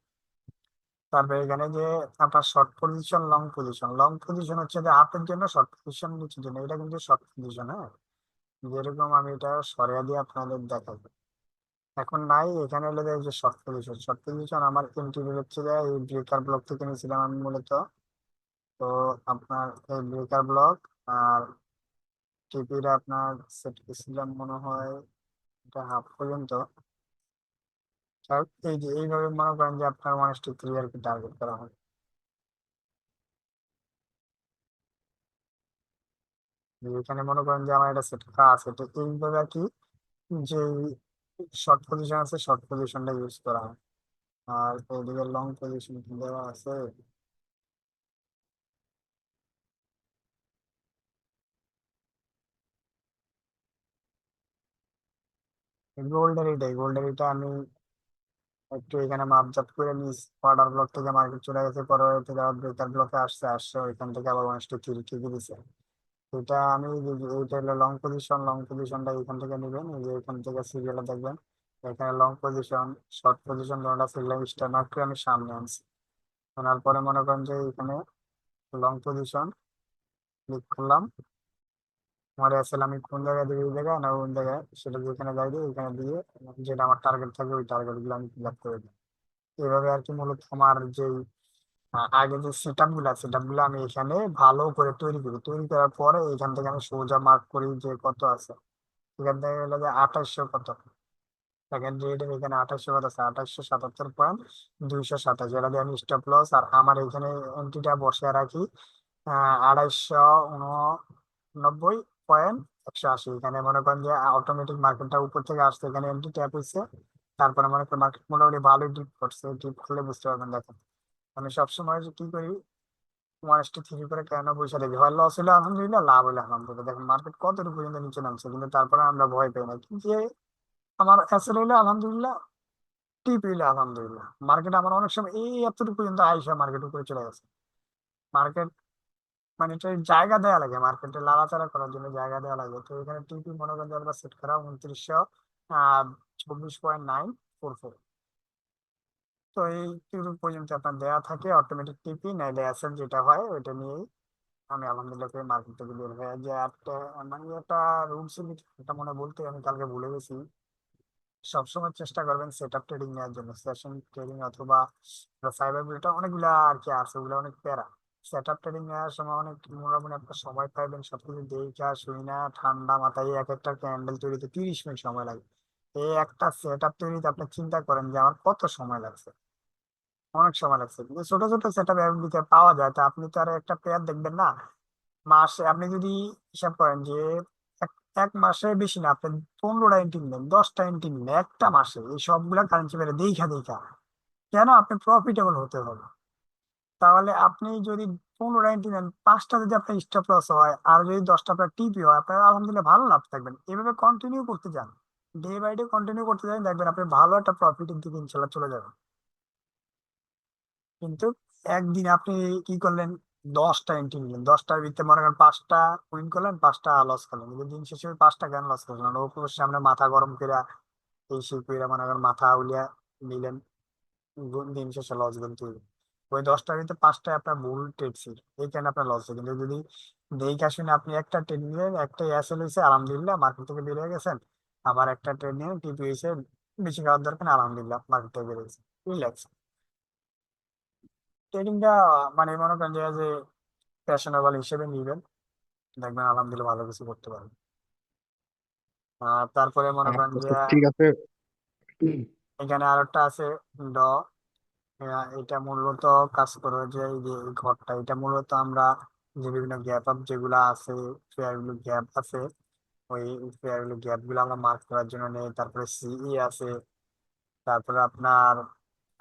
তারপরে এখানে যে আপনার short position, long position, long position হচ্ছে যে আপের জন্য, শর্ট পজিশন নিচের জন্য, এটা কিন্তু শর্ট পজিশন। হ্যাঁ, যেরকম আমি এটা সরিয়ে দিয়ে আপনাদের দেখাবো, এখন নাই এখানে হলো যে এই যে শর্ট পজিশন, শর্ট পজিশন আমার এন্ট্রি হচ্ছে যে এই ব্রেকার ব্লক থেকে নিয়েছিলাম আমি মূলত। তো আপনার এই ব্রেকার ব্লক আর টিপির আপনার সেট করেছিলাম মনে হয় এটা হাফ পর্যন্ত। আর এই যে এইভাবে মনে করেন যে আপনার মানুষটি ক্লিয়ার কি টার্গেট করা হয়। যে এখানে মনে করেন যে আমার এটা সেট করা আছে, তো এইভাবে আর কি যে শর্ট পজিশন আছে শর্ট পজিশনটা ইউজ করা হয়। আর এইদিকে লং পজিশন দেওয়া আছে, গোল্ডের এটা আমি একটু এখানে মাপজাপ করে নিস, অর্ডার ব্লক থেকে মার্কেট চলে গেছে, পরে থেকে আবার ব্রেকার ব্লকে আসছে, ওইখান থেকে আবার 1 2 3 ঠিকই দিছে। এটা আমি এইটা হলো লং পজিশন, লং পজিশনটা এখান থেকে নেবেন, এই যে এখান থেকে সিরিয়ালে দেখবেন এখানে লং পজিশন, শর্ট পজিশন দুটো সিরিয়াল স্টার মার্ক করে আমি সামনে আনছি। আনার পরে মনে করেন যে এখানে লং পজিশন ক্লিক করলাম, আমার আসলে আমি কোন জায়গায় দিই, এই জায়গায় না কোন জায়গায় সেটা যেখানে যাই দিই এখানে দিয়ে যেটা আমার টার্গেট থাকে ওই টার্গেট গুলো আমি ফিল আপ করে দিই। এইভাবে আর কি মূলত আমার যে আগে যে সেটআপ গুলো আমি এখানে ভালো করে তৈরি করি, তৈরি করার পরে এখান থেকে আমি সোজা মার্ক করি যে কত আছে। এখান থেকে হলো যে 2800 কত, সেকেন্ড রেটের এখানে 2800 কত আছে, 2877.227, যেটা দিয়ে আমি স্টপ লস আর আমার এখানে এন্ট্রিটা বসিয়ে রাখি 2899.180। এখানে মনে করেন যে অটোমেটিক মার্কেটটা উপর থেকে আসছে, এখানে এন্ট্রি ট্যাপ হয়েছে, তারপরে মনে করেন মার্কেট মোটামুটি ভালোই ডিপ করছে, ডিপ করলে বুঝতে পারবেন। দেখেন আমি সবসময় যে কি করি, 1 3 করে কেন পয়সা দেখি, হয় লস হলে আলহামদুলিল্লাহ, লাভ হলে আলহামদুলিল্লাহ। দেখেন মার্কেট কতটুকু পর্যন্ত নিচে নামছে, কিন্তু তারপরে আমরা ভয় পাই না, কিন্তু যে আমার অ্যাসেল হইলে আলহামদুলিল্লাহ, টিপ হইলে আলহামদুলিল্লাহ। মার্কেট আমার অনেক সময় এই এতটুকু পর্যন্ত আইসা মার্কেট উপরে চলে গেছে। মার্কেট মানে এটা জায়গা দেওয়া লাগে, মার্কেটে লাড়াচাড়া করার জন্য জায়গা দেওয়া লাগে। তো এখানে টিপি মনে করেন যে আমরা সেট করা 2924.944। তো এই টিউব পর্যন্ত আপনার দেওয়া থাকে অটোমেটিক টিপি, নাইলে অ্যাসেল যেটা হয় ওইটা নিয়েই আমি আলহামদুলিল্লাহ করে মার্কেট থেকে বের হয়ে যে একটা মানে একটা রুলস এটা মনে বলতে আমি কালকে ভুলে গেছি। সবসময় চেষ্টা করবেন সেট আপ ট্রেডিং নেওয়ার জন্য, সেশন ট্রেডিং অথবা সাইবার বুলিটা অনেকগুলা আর কি আছে, ওগুলো অনেক প্যারা। সেট আপ ট্রেডিং নেওয়ার সময় অনেক মোটামুটি একটা সময় পাইবেন, সবকিছু দেখা শুই না ঠান্ডা মাথায় এক একটা ক্যান্ডেল তৈরিতে 30 মিনিট সময় লাগে। এই একটা সেট আপ তৈরিতে আপনি চিন্তা করেন যে আমার কত সময় লাগছে, অনেক সময় লাগছে। কিন্তু ছোট ছোট সেট আপ দিতে পাওয়া যায়, তা আপনি তো আর একটা পেয়ার দেখবেন না। মাসে আপনি যদি হিসাব করেন যে এক এক মাসে বেশি না, আপনি 15টা এন্ট্রি নিলেন, 10টা এন্ট্রি নিলেন একটা মাসে, এই সবগুলা কারেন্সি পেয়ারে দেখা দেখা কেন আপনি প্রফিটেবল হতে হবে। তাহলে আপনি যদি 15টা এন্ট্রি নেন, 5টা যদি আপনার স্টপ লস হয় আর যদি 10টা আপনার টিপি হয়, আপনার আলহামদুলিল্লাহ ভালো লাভ থাকবেন। এভাবে কন্টিনিউ করতে যান, ডে বাই ডে কন্টিনিউ করতে যান, দেখবেন আপনি ভালো একটা প্রফিটের দিকে ইনশাল্লাহ চলে যাবেন। কিন্তু একদিন আপনি কি করলেন, 10টা এন্ট্রি নিলেন, 10টার ভিতরে মনে করেন 5টা উইন করলেন, 5টা লস করলেন, কিন্তু দিন শেষে ওই 5টা কেন লস করলেন, ওপর সামনে মাথা গরম করে এই সেই করে মনে করেন মাথা উলিয়া নিলেন, দিন শেষে লস কিন্তু ওই 10টার ভিতরে 5টায় আপনার ভুল ট্রেড ছিল, এই কারণে আপনার লস। কিন্তু যদি দেখে শুনে আপনি একটা ট্রেড নিলেন, একটা এসএল হয়েছে আলহামদুলিল্লাহ মার্কেট থেকে বেরিয়ে গেছেন, আবার একটা ট্রেড নিয়ে টিপি হয়েছে, বেশি খাওয়ার দরকার নেই, আলহামদুলিল্লাহ মার্কেট থেকে বেরিয়ে গেছে, রিল্যাক্স। ট্রেডিংটা মানে মনে করেন যে ফ্যাশনেবল হিসেবে নিবেন, দেখবেন আলহামদুলিল্লাহ ভালো কিছু করতে পারবেন। আর তারপরে মনে করেন আচ্ছা যে আচ্ছা, ঠিক আছে। এখানে আরেকটা আছে ড, এটা মূলত কাজ করে যে এই যে এই ঘরটা, এটা মূলত আমরা যে বিভিন্ন গ্যাপ আপ যেগুলো আছে, ফেয়ার ভ্যালু গ্যাপ আছে, ওই ফেয়ার ভ্যালু গ্যাপ গুলো আমরা মার্ক করার জন্য নেই। তারপরে সিই আছে, তারপরে আপনার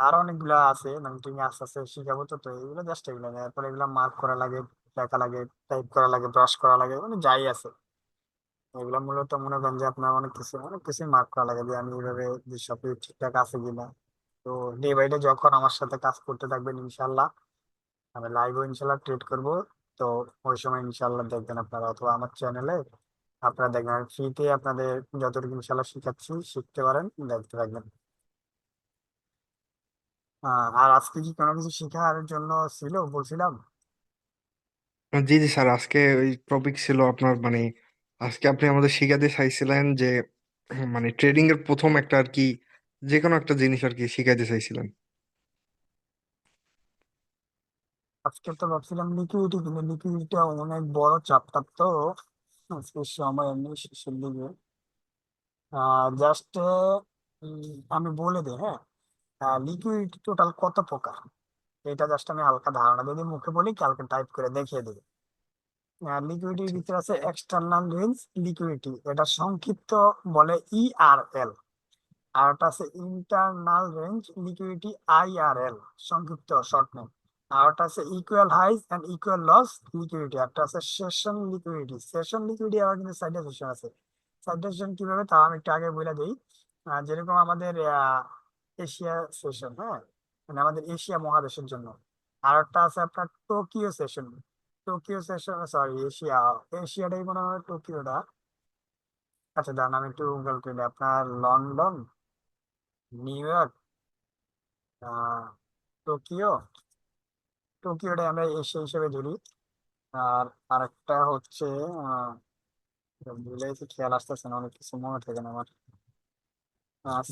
আরো অনেকগুলা আছে, মানে তুমি আস্তে আস্তে শিখাবো। তো তো এগুলো জাস্ট এগুলো নেই। তারপরে এগুলো মার্ক করা লাগে, লেখা লাগে, টাইপ করা লাগে, ব্রাশ করা লাগে, মানে যাই আছে এগুলো মূলত মনে করেন যে আপনার অনেক কিছু মার্ক করা লাগে যে আমি এইভাবে যে সবকিছু ঠিকঠাক আছে কিনা। তো ডে বাই ডে যখন আমার সাথে কাজ করতে থাকবেন ইনশাল্লাহ, আমি লাইভও ইনশাল্লাহ ট্রেড করব। তো ওই সময় ইনশাল্লাহ দেখবেন আপনারা, অথবা আমার চ্যানেলে আপনারা দেখবেন ফ্রিতে আপনাদের যতটুকু ইনশাল্লাহ শিখাচ্ছি, শিখতে পারেন, দেখতে থাকবেন। আর আজকে কি কোনো কিছু শেখার জন্য ছিল বলছিলাম? জি জি স্যার, আজকে ওই টপিক ছিল আপনার মানে আজকে আপনি আমাদের শিখাতে চাইছিলেন যে মানে ট্রেডিং এর প্রথম একটা আর কি যে কোনো একটা জিনিস আর কি শিখাইতে চাইছিলেন। আজকে তো ভাবছিলাম লিকুইডিটি, কিন্তু লিকুইডিটিটা অনেক বড় চ্যাপ্টার তো, আজকে সময় এমনি শেষের দিকে। জাস্ট আমি বলে দিই, হ্যাঁ। লিকুইডিটি টোটাল কত প্রকার, এটা জাস্ট আমি হালকা ধারণা যদি মুখে বলি, কালকে টাইপ করে দেখিয়ে দিই। লিকুইডিটির আচ্ছা ভিতরে আছে এক্সটার্নাল রেঞ্জ লিকুইডিটি, এটা সংক্ষিপ্ত বলে ইআরএল। আর একটা আছে ইন্টারনাল রেঞ্জ লিকুইডিটি, আইআরএল, সংক্ষিপ্ত শর্ট নেম। আর একটা আছে equal highs and equal lows liquidity, একটা আছে সেশন লিকুইডিটি। সেশন লিকুইডিটি আবার কিন্তু সাইডে সেশন আছে। সাইডে সেশন কিভাবে তা আমি একটু আগে বলে দিই। যেরকম আমাদের এশিয়া সেশন, হ্যাঁ, মানে আমাদের এশিয়া মহাদেশের জন্য। আর একটা আছে আপনার Tokyo session. Tokyo session, sorry Asia, এশিয়াটাই মনে হয় টোকিওটা। আচ্ছা দাঁড়ান আমি একটু গুগল করি, আপনার লন্ডন, নিউ ইয়র্ক, আহ টোকিও, টোকিওটাই আমরা এশিয়া হিসেবে ধরি। আর আরেকটা হচ্ছে আহ ভুলে গেছি, খেয়াল আসতেছে না, অনেক কিছু মনে থাকে না আমার।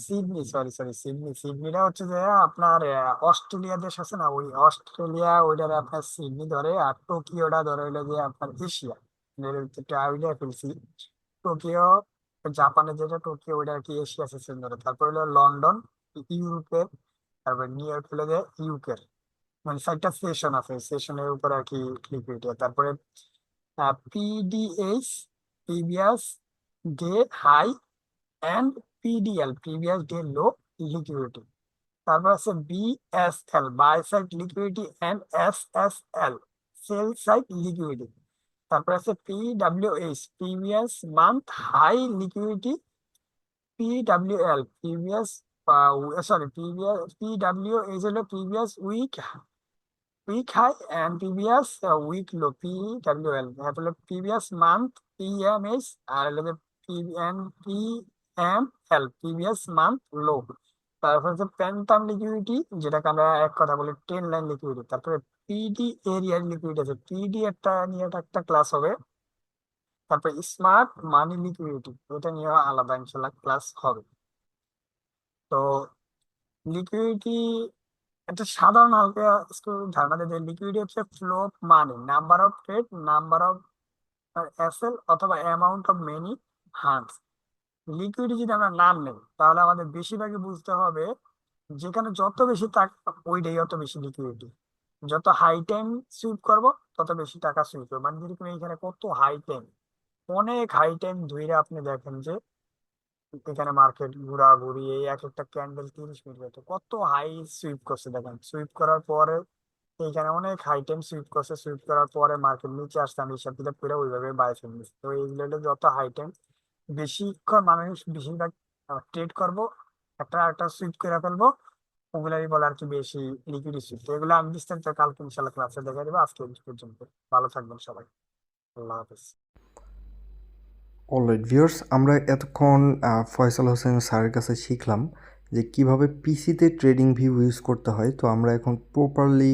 সিডনি, সরি সরি সিডনি, সিডনিটা হচ্ছে যে আপনার অস্ট্রেলিয়া দেশ আছে না, ওই অস্ট্রেলিয়া ওইটারে আপনার সিডনি ধরে। আর টোকিওটা ধরে হইলো যে আপনার এশিয়া, এর একটু আইডিয়া ফেলছি। টোকিও জাপানে, যেটা টোকিও ওইটা আর কি এশিয়া সেশন ধরে। তারপর হলো লন্ডন, ইউরোপের। তারপর নিউ ইয়র্ক হলো যে ইউকের। মানে 4টা সেশন আছে, সেশনের উপর আর কি লিকুইডিটি। তারপরে PDH, previous day high, and PDL, previous day low liquidity. তারপর আছে BSL, buy side liquidity, and SSL, sell side liquidity. তারপর আছে PWH, previous month high liquidity, PWL, previous sorry PWH হলো previous week high, and previous week low, PWL. তারপরে previous month, PMS. আর হলো P N, PML, previous month low. তারপর হচ্ছে phantom liquidity, যেটাকে আমরা এক কথা বলি ট্রেন লাইন লিকুইডিটি। তারপরে পিডি এরিয়ার লিকুইড আছে, পিডি একটা নিয়ে একটা ক্লাস হবে। তারপরে স্মার্ট মানি লিকুইডিটি, এটা নিয়ে আলাদা ইনশাল্লাহ ক্লাস হবে। তো লিকুইডিটি একটা সাধারণ হালকা স্কুল ধারণা দিয়ে, লিকুইডিটি হচ্ছে flow of money, number of trade, number of SL অথবা অ্যামাউন্ট অফ মেনি হান্ডস। লিকুইডিটি যদি আমরা নাম নেই তাহলে আমাদের বেশিরভাগই বুঝতে হবে যেখানে যত বেশি টাকা ওইটাই অত বেশি লিকুইডিটি। যত হাই টাইম সুইপ করব তত বেশি টাকা সুইপ করবো। মানে যেরকম এখানে কত হাই টাইম, অনেক হাই টাইম ধরে আপনি দেখেন যে এখানে মার্কেট ঘোরাঘুরি, এই এক একটা ক্যান্ডেল 30 মিনিট হতো, কত হাই সুইপ করছে দেখেন। সুইপ করার পরে এইখানে অনেক হাই টাইম সুইপ করছে, সুইপ করার পরে মার্কেট নিচে আসছে, আমি হিসাব কিতাব করে ওইভাবে বাই ফেলে নিচ্ছি। তো এইগুলো যত হাই টাইম বেশিক্ষণ মানুষ বেশিরভাগ ট্রেড করব, একটা একটা সুইপ করে ফেলবো, ওগুলাই বলে আর কি বেশি লিকুইড সুইপ। তো এগুলো আমি বিস্তারিত কালকে ইনশাল্লাহ ক্লাসে দেখা দেবো। আজকে এই পর্যন্ত, ভালো থাকবেন সবাই, আল্লাহ হাফেজ। অলরাইট ভিউয়ার্স, আমরা এতক্ষণ ফয়সাল হোসেন স্যারের কাছে শিখলাম যে কিভাবে পিসিতে ট্রেডিং ভিউ ইউজ করতে হয়। তো আমরা এখন প্রপারলি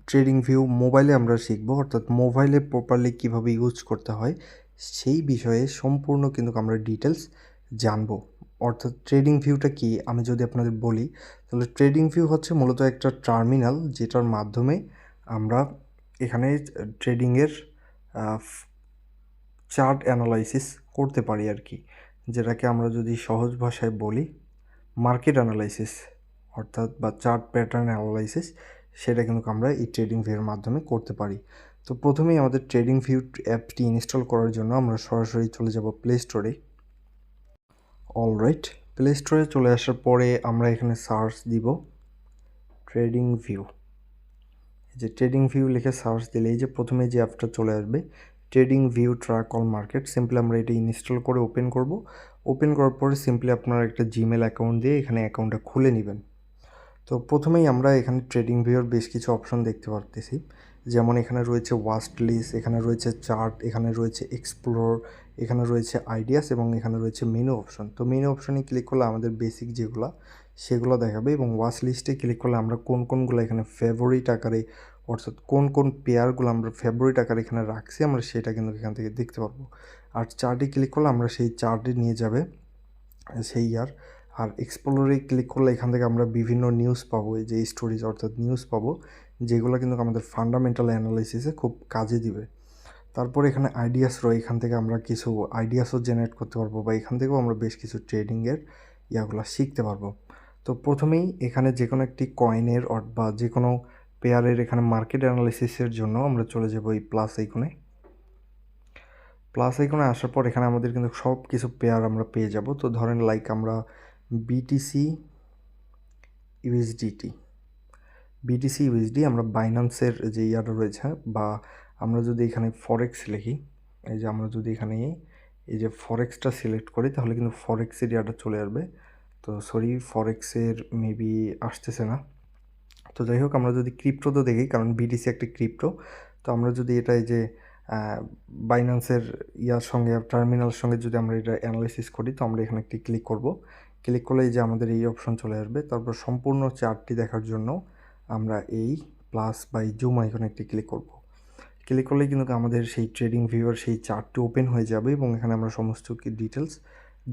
ট্রেডিং ভিউ মোবাইলে আমরা শিখব, অর্থাৎ মোবাইলে প্রপারলি কিভাবে ইউজ করতে হয় সেই বিষয়ে সম্পূর্ণ কিন্তু আমরা ডিটেলস জানবো। অর্থাৎ ট্রেডিং ভিউটা কি আমি যদি আপনাদের বলি, তাহলে ট্রেডিং ভিউ হচ্ছে মূলত একটা টার্মিনাল যেটার মাধ্যমে আমরা এখানে ট্রেডিংয়ের চার্ট অ্যানালাইসিস করতে পারি আর কি, যেটাকে আমরা যদি সহজ ভাষায় বলি মার্কেট অ্যানালাইসিস অর্থাৎ বা চার্ট প্যাটার্ন অ্যানালাইসিস, সেটা কিন্তু আমরা এই ট্রেডিং ভিউয়ের মাধ্যমে করতে পারি। তো প্রথমেই আমাদের ট্রেডিং ভিউ অ্যাপটি ইনস্টল করার জন্য আমরা সরাসরি চলে যাব প্লে স্টোরে। অলরাইট, প্লে স্টোরে চলে আসার পরে আমরা এখানে সার্চ দিব ট্রেডিং ভিউ। যে ট্রেডিং ভিউ লিখে সার্চ দিলে এই যে প্রথমে যে অ্যাপটা চলে আসবে trading view track all market, simply আমরা এটা ইনস্টল করে ওপেন করব। ওপেন করার পরে সিম্পলি আপনারা একটা জিমেল অ্যাকাউন্ট দিয়ে এখানে অ্যাকাউন্টটা খুলে নেবেন। তো প্রথমেই আমরা এখানে ট্রেডিং ভিউর বেশ কিছু অপশন দেখতে পারতেছি, যেমন এখানে রয়েছে ওয়াচ লিস্ট, এখানে রয়েছে চার্ট, এখানে রয়েছে এক্সপ্লোর, এখানে রয়েছে আইডিয়াস এবং এখানে রয়েছে মেনু অপশন। তো মেনু অপশনে ক্লিক করলে আমাদের বেসিক যেগুলো সেগুলো দেখাবে, এবং ওয়াচ লিস্টে ক্লিক করলে আমরা কোন কোনগুলো এখানে ফেভারিট আকারে, অর্থাৎ কোন কোন পেয়ারগুলো আমরা ফেভারিট আকারে এখানে রাখছি আমরা সেটা কিন্তু এখান থেকে দেখতে পারবো। আর চার্টে ক্লিক করলে আমরা সেই চার্টে নিয়ে যাবে সেই ইয়ার। আর এক্সপ্লোরে ক্লিক করলে এখান থেকে আমরা বিভিন্ন নিউজ পাবো, এই যে স্টোরিজ অর্থাৎ নিউজ পাবো, যেগুলো কিন্তু আমাদের ফান্ডামেন্টাল অ্যানালাইসিসে খুব কাজে দিবে। তারপর এখানে আইডিয়াস রয়, এখান থেকে আমরা কিছু আইডিয়াসও জেনারেট করতে পারবো, বা এখান থেকেও আমরা বেশ কিছু ট্রেডিংয়ের ইয়াগুলো শিখতে পারবো। তো প্রথমেই এখানে যে কোনো একটি কয়েনের বা যে কোনো পেয়ারের এখানে মার্কেট অ্যানালাইসিসের জন্য আমরা চলে যাবো এই প্লাস আইকনে। প্লাস আইকনে আসার পর এখানে আমাদের কিন্তু সব কিছু পেয়ার আমরা পেয়ে যাব। তো ধরেন লাইক আমরা বিটিসি ইউএসডিটি, বিটিসি ইউএসডি আমরা বাইন্যান্সের যে ইয়াটা রয়েছে, বা আমরা যদি এখানে ফরেক্স লিখি, এই যে আমরা যদি এখানে এই যে ফরেক্সটা সিলেক্ট করি তাহলে কিন্তু ফরেক্সের ইয়াটা চলে আসবে। তো সরি, ফরেক্সের মেবি আসতেছে না। তো যাই হোক, আমরা যদি ক্রিপ্টোতে দেখি, কারণ বিটিসি একটি ক্রিপ্টো, তো আমরা যদি এটা এই যে বাইন্যান্সের ইয়ার সঙ্গে টার্মিনালের সঙ্গে যদি আমরা এটা অ্যানালাইসিস করি, তো আমরা এখানে একটি ক্লিক করব। ক্লিক করলে এই যে আমাদের এই অপশন চলে আসবে। তারপর সম্পূর্ণ চার্টটি দেখার জন্য আমরা এই প্লাস বা এই জুম আইকনে একটি ক্লিক করব। ক্লিক করলেই কিন্তু আমাদের সেই ট্রেডিং ভিউয়ার সেই চার্টটি ওপেন হয়ে যাবে, এবং এখানে আমরা সমস্ত ডিটেলস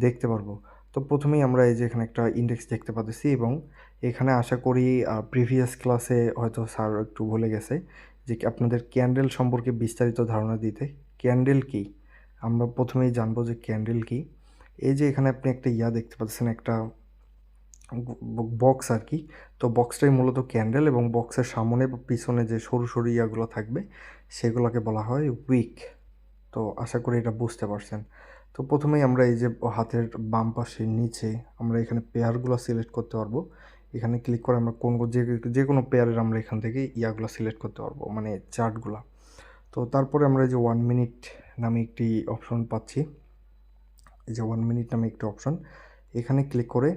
দেখতে পারবো। তো প্রথমেই আমরা এই যে এখানে একটা ইন্ডেক্স দেখতে পাচ্ছি, এবং এখানে আশা করি প্রিভিয়াস ক্লাসে হয়তো স্যার একটু বলে গেছে যে আপনাদের ক্যান্ডেল সম্পর্কে বিস্তারিত ধারণা দিতে। ক্যান্ডেল কি আমরা প্রথমেই জানবো যে ক্যান্ডেল কি। এই যে এখানে আপনি একটা ইয়া দেখতে পাচ্ছেন, একটা বক্স আর কি। তো বক্সটাই মূলত ক্যান্ডেল, এবং বক্সের সামনে বা পিছনে যে সরু সরু ইয়াগুলো থাকবে সেগুলোকে বলা হয় উইক। তো আশা করি এটা বুঝতে পারছেন। তো প্রথমেই আমরা এই যে হাতের বাম পাশে নিচে আমরা এখানে পেয়ারগুলো সিলেক্ট করতে পারবো। এখানে ক্লিক করে আমরা যে কোনো পেয়ারের আমরা এখান থেকে ইয়াগুলো সিলেক্ট করতে পারবো, মানে চার্টগুলো। তো তারপরে আমরা এই যে 1 মিনিট নামে একটি অপশন পাচ্ছি, এই যে 1 মিনিট নামে একটি অপশন, এখানে ক্লিক করে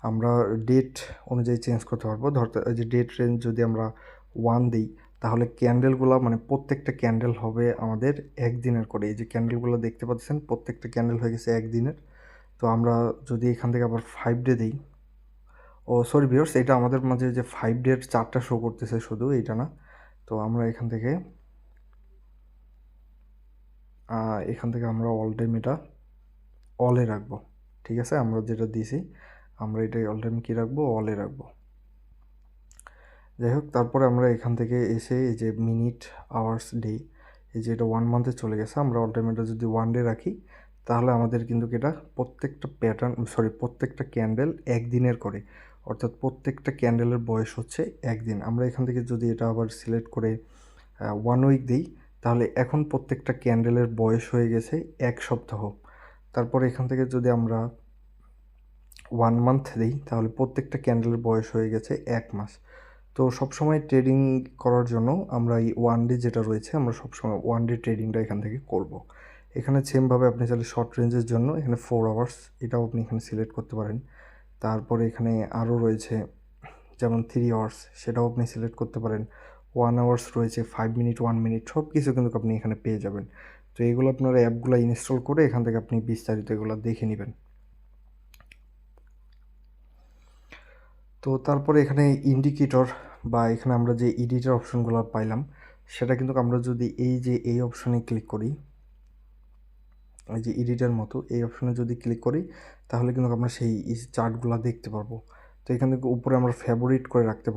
আমরা ডেট অনুযায়ী চেঞ্জ করতে পারবো। ধরতে এই যে ডেট রেঞ্জ যদি আমরা 1 দিই, তাহলে ক্যান্ডেলগুলো মানে প্রত্যেকটা ক্যান্ডেল হবে আমাদের একদিনের করে। এই যে ক্যান্ডেলগুলো দেখতে পাচ্ছেন প্রত্যেকটা ক্যান্ডেল হয়ে গেছে একদিনের। তো আমরা যদি এখান থেকে আবার 5 ডে দিই, ও সরি ভিউয়ার্স, এটা আমাদের মাঝে যে 5 ডের চার্টটা শো করতেছে শুধু, এইটা না। তো আমরা এখান থেকে আমরা অল টাইম এটা অলে রাখবো। ঠিক আছে, আমরা যেটা দিয়েছি আমরা এটাই অল টাইম কী রাখবো, অলে রাখবো। যাই হোক, তারপরে আমরা এখান থেকে এসে এই যে মিনিট, আওয়ার্স, ডে, এই যে এটা 1 মান্থে চলে গেছে, আমরা অল টাইম এটা যদি 1 ডে রাখি তাহলে আমাদের কিন্তু এটা প্রত্যেকটা প্রত্যেকটা ক্যান্ডেল একদিনের করে, অর্থাৎ প্রত্যেকটা ক্যান্ডেলের বয়স হচ্ছে একদিন। আমরা এখান থেকে যদি এটা আবার সিলেক্ট করে 1 উইক দিই তাহলে এখন প্রত্যেকটা ক্যান্ডেলের বয়স হয়ে গেছে 1 সপ্তাহ। তারপরে এখান থেকে যদি আমরা 1 মান্থ দিই তাহলে প্রত্যেকটা ক্যান্ডেলের বয়স হয়ে গেছে 1 মাস। তো সবসময় ট্রেডিং করার জন্য আমরা এই 1 ডে যেটা রয়েছে আমরা সবসময় 1 ডে ট্রেডিংটা এখান থেকে করব। এখানে সেমভাবে আপনি চাইলে শর্ট রেঞ্জের জন্য এখানে 4 আওয়ার্স এটাও আপনি এখানে সিলেক্ট করতে পারেন। তারপরে এখানে আরও রয়েছে যেমন 3 আওয়ার্স, সেটাও আপনি সিলেক্ট করতে পারেন। 1 আওয়ার্স রয়েছে, 5 মিনিট, 1 মিনিট, সব কিছু কিন্তু আপনি এখানে পেয়ে যাবেন। তো এগুলো আপনার অ্যাপগুলো ইনস্টল করে এখান থেকে আপনি বিস্তারিত এগুলো দেখে নেবেন। তো তারপরে এখানে ইন্ডিকেটর বা এখানে আমরা যে এডিটর অপশনগুলো পাইলাম সেটা কিন্তু আমরা যদি এই অপশনে ক্লিক করি, এই যে এডিটের মতো এই অপশনে যদি ক্লিক করি তাহলে কিন্তু আমরা সেই চার্টগুলো দেখতে পারবো। তো এখান থেকে উপরে আমরা ফেভারিট করে রাখতে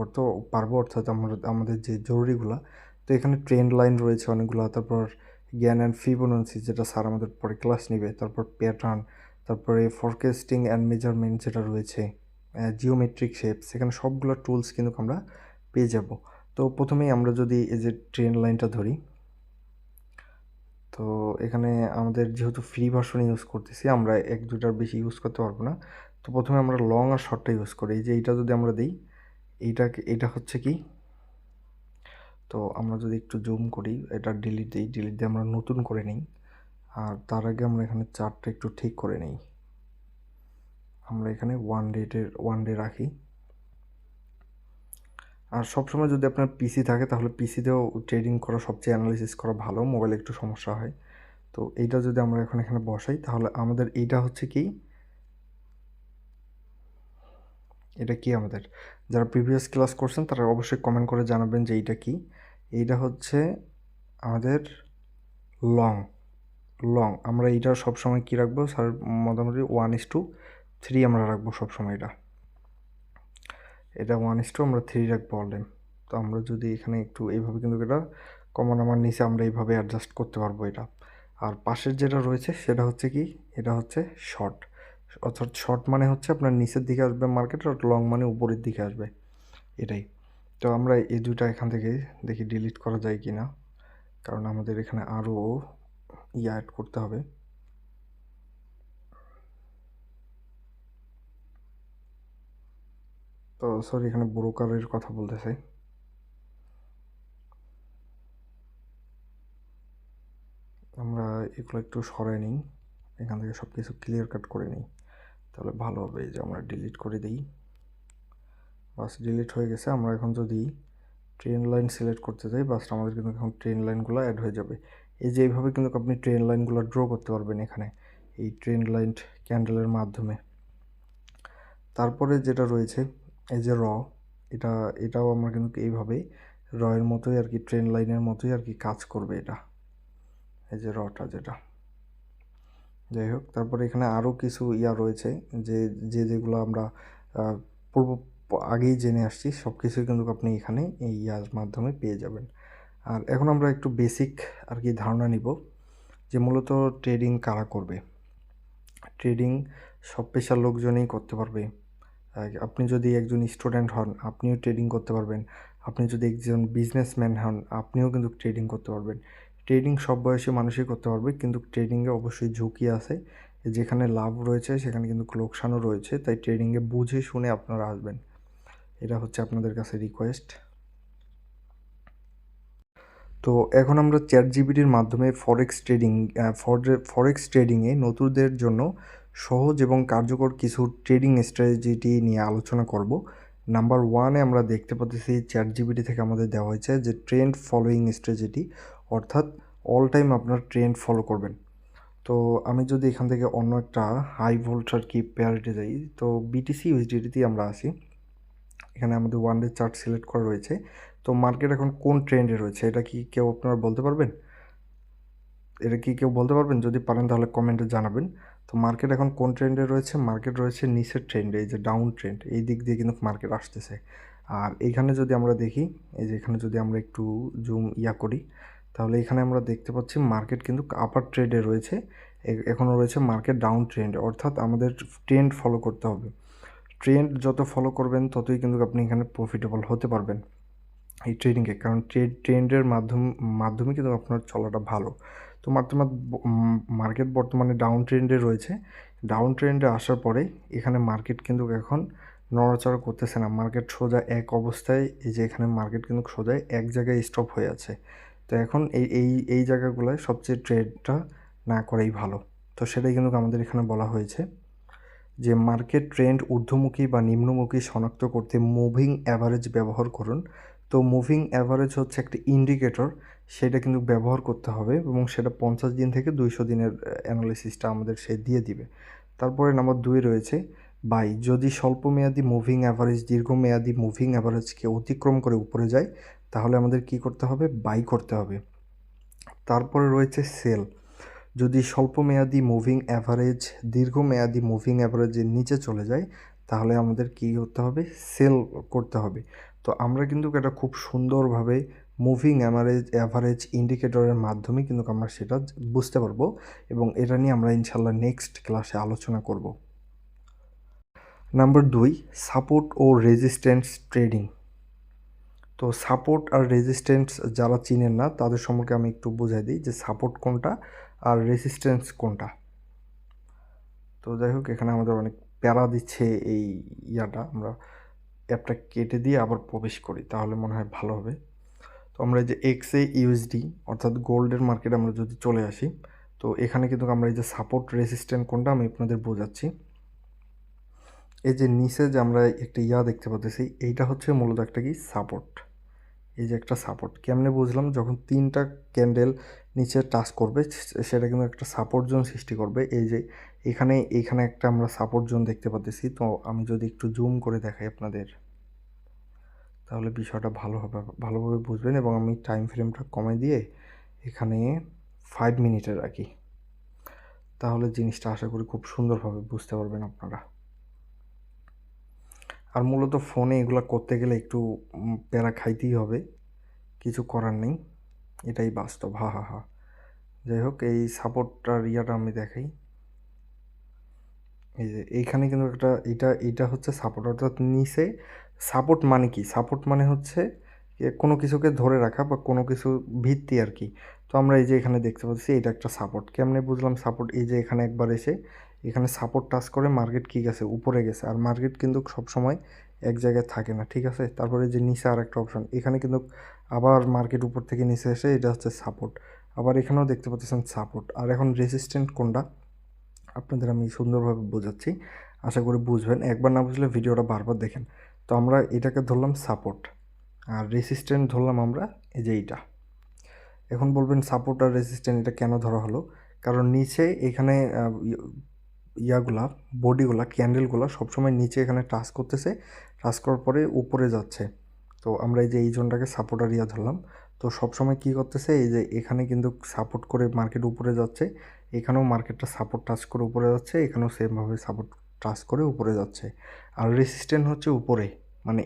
পারবো, অর্থাৎ আমাদের যে জরুরিগুলা। তো এখানে ট্রেন্ড লাইন রয়েছে অনেকগুলো, তারপর জ্ঞান অ্যান্ড ফিবোনাচি যেটা স্যার আমাদের পরে ক্লাস নেবে, তারপর প্যাটার্ন, তারপরে ফরকাস্টিং অ্যান্ড মেজারমেন্ট যেটা রয়েছে, জিওমেট্রিক শেপস, এখানে সবগুলো টুলস কিন্তু আমরা পেয়ে যাব। তো প্রথমেই আমরা যদি এই যে ট্রেন্ড লাইনটা ধরি, তো এখানে আমাদের যেহেতু ফ্রি ভার্সন ইউজ করতেছি আমরা 1-2টার বেশি ইউজ করতে পারবো না। তো প্রথমে আমরা লং আর শর্টটা ইউজ করি। এই যে এইটা যদি আমরা দিই, এটা হচ্ছে কি, তো আমরা যদি একটু জুম করি, এটা ডিলিট দিয়ে আমরা নতুন করে নিই। আর তার আগে আমরা এখানে চার্টটা একটু ঠিক করে নিই। আমরা এখানে 1 ডে রাখি। আর সবসময় যদি আপনার পিসি থাকে তাহলে পিসিতেও ট্রেডিং করা সবচেয়ে অ্যানালিসিস করা ভালো, মোবাইলে একটু সমস্যা হয়। তো এইটা যদি আমরা এখন এখানে বসাই তাহলে আমাদের এইটা হচ্ছে কি, এটা কি আমাদের যারা প্রিভিয়াস ক্লাস করছেন তারা অবশ্যই কমেন্ট করে জানাবেন যে এইটা কি। এইটা হচ্ছে আমাদের লং। আমরা এইটা সবসময় কি রাখবো স্যার, মোটামুটি 1:3 আমরা রাখবো সবসময়। এটা 1:3 আমরা রাখবো অল টাইম। তো আমরা যদি এখানে একটু এইভাবে কিন্তু এটা কমন আমার নিচে আমরা এইভাবে অ্যাডজাস্ট করতে পারবো এটা। আর পাশের যেটা রয়েছে সেটা হচ্ছে কি, এটা হচ্ছে শর্ট, অর্থাৎ শর্ট মানে হচ্ছে আপনার নিচের দিকে আসবে মার্কেট, আর লং মানে উপরের দিকে আসবে, এটাই। তো আমরা এই দুইটা এখান থেকে দেখি ডিলিট করা যায় কি না, কারণ আমাদের এখানে আরও অ্যাড করতে হবে। তো সরি, এখানে ব্রোকারের কথা বলতেছে। আমরা এগুলো একটু সরাই নিই, এখান থেকে সব কিছু ক্লিয়ার কাট করে নিই, তাহলে ভালো হবে। এই যে আমরা ডিলিট করে দিই, বাস ডিলিট হয়ে গেছে। আমরা এখন যদি ট্রেন লাইন সিলেক্ট করতে যাই, বাস আমাদের কিন্তু এখন ট্রেন লাইনগুলো অ্যাড হয়ে যাবে। এই যে এইভাবে কিন্তু আপনি ট্রেন লাইনগুলো ড্র করতে পারবেন এখানে এই ট্রেন লাইন ক্যান্ডেলের মাধ্যমে। তারপরে যেটা রয়েছে এই যে এটাও আমরা কিন্তু এইভাবে এর মতোই আর কি, ট্রেন লাইনের মতোই আর কি কাজ করবে এটা, এই যে টা যেটা। যাই হোক, তারপরে এখানে আরও কিছু রয়েছে যেগুলো আমরা পূর্ব আগেই জেনে আসছি, সব কিছুই কিন্তু আপনি এখানে এই মাধ্যমে পেয়ে যাবেন। আর এখন আমরা একটু বেসিক আর কি ধারণা নিব যে মূলত ট্রেডিং কারা করবে। ট্রেডিং সব পেশার লোকজনই করতে পারবে। আপনি যদি একজন স্টুডেন্ট হন আপনিও ট্রেডিং করতে পারবেন, আপনি যদি একজন বিজনেসম্যান হন আপনিও কিন্তু ট্রেডিং করতে পারবেন। ট্রেডিং সব বয়সী মানুষই করতে পারবে, কিন্তু ট্রেডিংয়ে অবশ্যই ঝুঁকি আছে। যেখানে লাভ রয়েছে সেখানে কিন্তু লোকসানও রয়েছে, তাই ট্রেডিংয়ে বুঝে শুনে আপনারা আসবেন, এটা হচ্ছে আপনাদের কাছে রিকোয়েস্ট। তো এখন আমরা চ্যাট জিপিটির মাধ্যমে ফরেক্স ট্রেডিংয়ে নতুনদের জন্য সহজ এবং কার্যকর কিছু ট্রেডিং স্ট্র্যাটেজি নিয়ে আলোচনা করব। নাম্বার 1-এ আমরা দেখতে পাচ্ছি চ্যাট জিপিটি থেকে আমাদের দেওয়া হয়েছে যে ট্রেন্ড ফলোয়িং স্ট্র্যাটেজি, অর্থাৎ অল টাইম আপনার ট্রেন্ড ফলো করবেন। তো আমি যদি এখান থেকে অন্য একটা হাই ভোল্ট আর কি পেয়ারিটি যাই, তো বিটিসি ইউএসডিটিতে আমরা আসি। এখানে আমাদের ওয়ান ডে চার্ট সিলেক্ট করা রয়েছে। তো মার্কেট এখন কোন ট্রেন্ডে রয়েছে এটা কি কেউ আপনারা বলতে পারবেন? এটা কি কেউ বলতে পারবেন? যদি পারেন তাহলে কমেন্টে জানাবেন। তো মার্কেট এখন কোন ট্রেন্ডে রয়েছে? মার্কেট রয়েছে নিচের ট্রেন্ডে, এই যে ডাউন ট্রেন্ড, এই দিক দিয়ে কিন্তু মার্কেট আসতেছে। আর এইখানে যদি আমরা দেখি, এই যে এখানে যদি আমরা একটু জুম করি, তাহলে এখানে আমরা দেখতে পাচ্ছি মার্কেট কিন্তু আপার ট্রেন্ডে রয়েছে। এখনও রয়েছে মার্কেট ডাউন ট্রেন্ড, অর্থাৎ আমাদের ট্রেন্ড ফলো করতে হবে। ট্রেন্ড যত ফলো করবেন ততই কিন্তু আপনি এখানে প্রফিটেবল হতে পারবেন এই ট্রেডিংয়ে, কারণ ট্রেন্ডের মাধ্যমে কিন্তু আপনার চলাটা ভালো। তো মার্কেট বর্তমানে ডাউন ট্রেন্ডে রয়েছে। ডাউন ট্রেন্ডে আসার পরে এখানে মার্কেট কিন্তু এখন নড়াচড়া করতেছে না, মার্কেট সোজা এক অবস্থায়, এই যে এখানে মার্কেট কিন্তু সোজা এক জায়গায় স্টপ হয়ে আছে। তো এখন এই জায়গাগুলোয় সবচেয়ে ট্রেডটা না করাই ভালো। তো সেটাই কিন্তু আমাদের এখানে বলা হয়েছে যে মার্কেট ট্রেন্ড ঊর্ধ্বমুখী বা নিম্নমুখী শনাক্ত করতে মুভিং অ্যাভারেজ ব্যবহার করুন। তো মুভিং অ্যাভারেজ হচ্ছে একটা ইন্ডিকেটর, সেটা কিন্তু ব্যবহার করতে হবে এবং সেটা 50 দিন থেকে 200 দিনের অ্যানালিসিসটা আমাদের সে দিয়ে দিবে। তারপরে নাম্বার 2 রয়েছে বাই। যদি স্বল্পমেয়াদী মুভিং অ্যাভারেজ দীর্ঘমেয়াদী মুভিং অ্যাভারেজকে অতিক্রম করে উপরে যায় তাহলে আমাদের কি করতে হবে? বাই করতে হবে। তারপরে রয়েছে সেল। যদি স্বল্পমেয়াদী মুভিং অ্যাভারেজ দীর্ঘমেয়াদী মুভিং অ্যাভারেজের নিচে চলে যায় তাহলে আমাদের কী করতে হবে? সেল করতে হবে। তো আমরা কিন্তু এটা খুব সুন্দরভাবে মুভিং অ্যাভারেজ ইন্ডিকেটরের মাধ্যমে কিন্তু আমরা সেটা বুঝতে পারবো এবং এটা নিয়ে আমরা ইনশাল্লাহ নেক্সট ক্লাসে আলোচনা করব। নাম্বার 2, সাপোর্ট ও রেজিস্ট্যান্স ট্রেডিং। তো সাপোর্ট আর রেজিস্ট্যান্স যারা চিনেন না তাদের সম্পর্কে আমি একটু বুঝাই দিই যে সাপোর্ট কোনটা আর রেজিস্ট্যান্স কোনটা। তো যাই হোক, এখানে আমাদের অনেক প্যারা দিচ্ছে এই আমরা অ্যাপটা কেটে দিয়ে আবার প্রবেশ করি, তাহলে মনে হয় ভালো হবে। তো আমরা এই যে এক্সএ ইউএসডি অর্থাৎ গোল্ডের মার্কেটে আমরা যদি চলে আসি, তো এখানে কিন্তু আমরা এই যে সাপোর্ট রেজিস্ট্যান্ট কোনটা আমি আপনাদের বোঝাচ্ছি। এই যে নিচে যে আমরা একটা দেখতে পাচ্ছি, এইটা হচ্ছে মূলত একটা কি সাপোর্ট। এই যে একটা সাপোর্ট কেমনে বুঝলাম? যখন 3টা ক্যান্ডেল নিচে টাচ করবে সেটা কিন্তু একটা সাপোর্ট জোন সৃষ্টি করবে। এই যে এখানে একটা আমরা সাপোর্ট জোন দেখতে পাচ্ছি। তো আমি যদি একটু জুম করে দেখাই আপনাদের তাহলে বিষয়টা ভালোভাবে বুঝবেন এবং আমি টাইম ফ্রেমটা কমে দিয়ে এখানে 5 মিনিটে রাখি, তাহলে জিনিসটা আশা করি খুব সুন্দরভাবে বুঝতে পারবেন আপনারা। আর মূলত ফোনে এগুলো করতে গেলে একটু প্যারা খাইতেই হবে, কিছু করার নেই, এটাই বাস্তব। যাই হোক, এই সাপোর্টটার আমি দেখাই। এই যে এইখানে কিন্তু একটা এটা হচ্ছে সাপোর্ট, অর্থাৎ নিচে সাপোর্ট মানে কি? সাপোর্ট মানে হচ্ছে কোনো কিছুকে ধরে রাখা বা কোনো কিছু ভিত্তি আর কি। তো আমরা এই যে এখানে দেখতে পাচ্ছি এটা একটা সাপোর্ট। কেমনে বুঝলাম সাপোর্ট? এই যে এখানে একবার এসে এখানে সাপোর্ট টাচ করে মার্কেট কী গেছে? উপরে গেছে। আর মার্কেট কিন্তু সবসময় এক জায়গায় থাকে না, ঠিক আছে? তারপরে যে নিচে আর একটা অপশন, এখানে কিন্তু আবার মার্কেট উপর থেকে নিচে এসে এটা হচ্ছে সাপোর্ট। আবার এখানেও দেখতে পাচ্ছেন সাপোর্ট। আর এখন রেজিস্ট্যান্ট কোনটা আপনাদের আমি সুন্দরভাবে বোঝাচ্ছি, আশা করি বুঝবেন। একবার না বুঝলে ভিডিওটা বারবার দেখেন। তো আমরা এটাকে ধরলাম সাপোর্ট আর রেসিস্ট্যান্ট ধরলাম আমরা এই যে এইটা। এখন বলবেন সাপোর্ট আর রেসিস্ট্যান্ট এটা কেন ধরা হলো? কারণ নিচে এখানে বডিগুলা ক্যান্ডেলগুলা সবসময় নিচে এখানে টাচ করতেছে, টাচ করার পরে উপরে যাচ্ছে। তো আমরা এই যে এই জোনটাকে সাপোর্ট আর ধরলাম। তো সবসময় কী করতেছে? এই যে এখানে কিন্তু সাপোর্ট করে মার্কেট উপরে যাচ্ছে, এখানেও মার্কেটটা সাপোর্ট টাচ করে উপরে যাচ্ছে, এখানেও সেমভাবে সাপোর্ট টাচ করে উপরে যাচ্ছে। আর রেসিস্ট্যান্ট হচ্ছে উপরে, মানে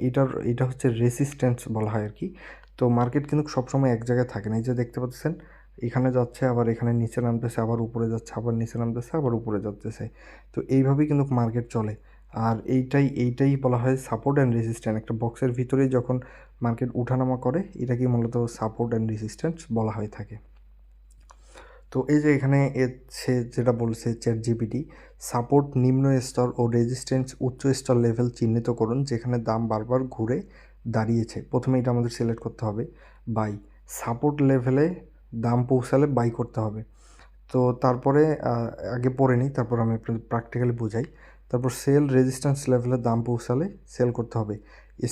এটা হচ্ছে রেসিস্ট্যান্স বলা হয় আর কি। তো মার্কেট কিন্তু সবসময় এক জায়গায় থাকে না। এই যে দেখতে পাচ্ছেন এখানে যাচ্ছে, আবার এখানে নিচে নামতেছে, আবার উপরে যাচ্ছে, আবার নিচে নামতেছে, আবার উপরে যাচ্ছে। তো এইভাবেই কিন্তু মার্কেট চলে। আর এইটাই বলা হয় সাপোর্ট অ্যান্ড রেজিস্ট্যান্স। একটা বক্সের ভিতরেই যখন মার্কেট উঠানামা করে এটাকে মূলত সাপোর্ট অ্যান্ড রেজিস্ট্যান্স বলা হয়ে থাকে। তো এই যে এখানে সে যেটা বলছে চ্যাটজিপিটি, সাপোর্ট নিম্ন স্তর ও রেজিস্ট্যান্স উচ্চ স্তর লেভেল চিহ্নিত করুন যেখানে দাম বারবার ঘুরে দাঁড়িয়েছে। প্রথমে এটা আমাদের সিলেক্ট করতে হবে বাই। সাপোর্ট লেভেলে দাম পৌঁছালে বাই করতে হবে। তো তারপরে আগে পড়ে নিই, তারপর আমি আপনাদের প্র্যাকটিক্যালি বুঝাই। তারপর সেল রেজিস্ট্যান্স লেভেলে দাম পৌঁছালে সেল করতে হবে।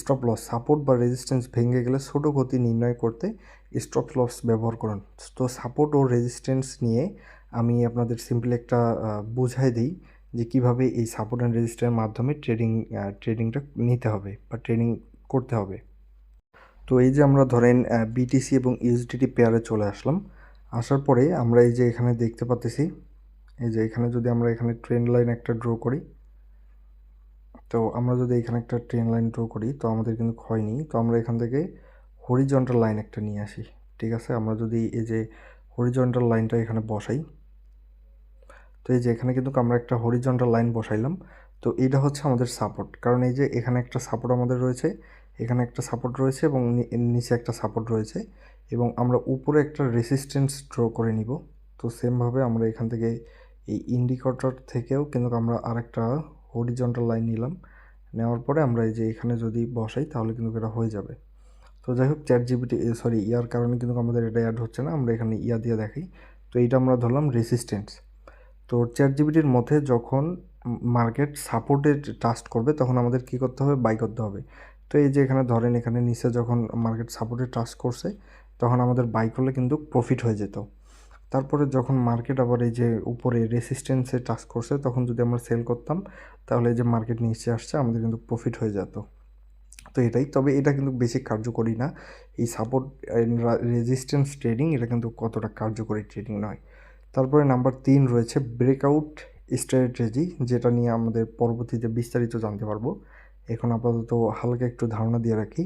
স্টপ লস, সাপোর্ট বা রেজিস্ট্যান্স ভেঙে গেলে ছোটো ক্ষতি নির্ণয় করতে স্টপ লস ব্যবহার করুন। তো সাপোর্ট ও রেজিস্ট্যান্স নিয়ে আমি আপনাদের সিম্পলি একটা বুঝাই দিই যে কিভাবে এই সাপোর্ট অ্যান্ড রেজিস্ট্যান্সের মাধ্যমে ট্রেডিংটা নিতে হবে বা ট্রেডিং করতে হবে। তো এই যে আমরা ধরেন বিটিসি এবং ইউএসডিটি পেয়ারে চলে আসলাম। আসার পরে আমরা এই যে এখানে দেখতে পাচ্ছি, এই যে এখানে যদি আমরা এখানে ট্রেন্ড লাইন একটা ড্র করি, তো আমরা যদি এখানে একটা ট্রেন্ড লাইন ড্র করি তো আমাদের কিন্তু হয়নি। তো আমরা এখান থেকে হরিজন্টাল লাইন একটা নিয়ে আসি। ঠিক আছে, আমরা যদি এই যে হরিজন্টাল লাইনটা এখানে বসাই, তো এই যে এখানে কিন্তু আমরা একটা হরিজন্টাল লাইন বসাইলাম। তো এটা হচ্ছে আমাদের সাপোর্ট, কারণ এই যে এখানে একটা সাপোর্ট আমাদের রয়েছে, এখানে একটা সাপোর্ট রয়েছে এবং নিচে একটা সাপোর্ট রয়েছে, এবং আমরা উপরে একটা রেসিস্ট্যান্স ড্র করে নিব। তো সেমভাবে আমরা এখান থেকে এই ইন্ডিকেটর থেকেও কিন্তু আমরা আরেকটা হরিজন্টাল লাইন নিলাম। নেওয়ার পরে আমরা এই যে এখানে যদি বসাই তাহলে কিন্তু এটা হয়ে যাবে। তো যাই হোক, চ্যাট জিপিটি ইয়ার কারণে কিন্তু আমাদের এটা অ্যাড হচ্ছে না, আমরা এখানে ইয়া দিয়ে দেখাই। তো এইটা আমরা ধরলাম রেসিস্ট্যান্স। তো চ্যাট জিপিটির মধ্যে যখন মার্কেট সাপোর্টে ট্রাস্ট করবে তখন আমাদের কী করতে হবে, বাই করতে হবে। তো এই যে এখানে ধরেন এখানে নিচে যখন মার্কেট সাপোর্টে ট্রাস্ট করছে তখন আমাদের বাই করলে কিন্তু প্রফিট হয়ে যেত। তারপরে যখন মার্কেট আবার এই যে উপরে রেসিস্ট্যান্সে টাচ করছে তখন যদি আমরা সেল করতাম তাহলে এই যে মার্কেট নিচে আসছে আমাদের কিন্তু প্রফিট হয়ে যেত। তো এটাই, তবে এটা কিন্তু বেশি কার্যকরী না। এই সাপোর্ট রেজিস্ট্যান্স ট্রেডিং এটা কিন্তু কতটা কার্যকরী ট্রেডিং নয়। তারপরে নাম্বার 3 রয়েছে ব্রেকআউট স্ট্র্যাটেজি, যেটা নিয়ে আমাদের পরবর্তীতে বিস্তারিত জানতে পারবো। এখন আপাতত হালকা একটু ধারণা দিয়ে রাখি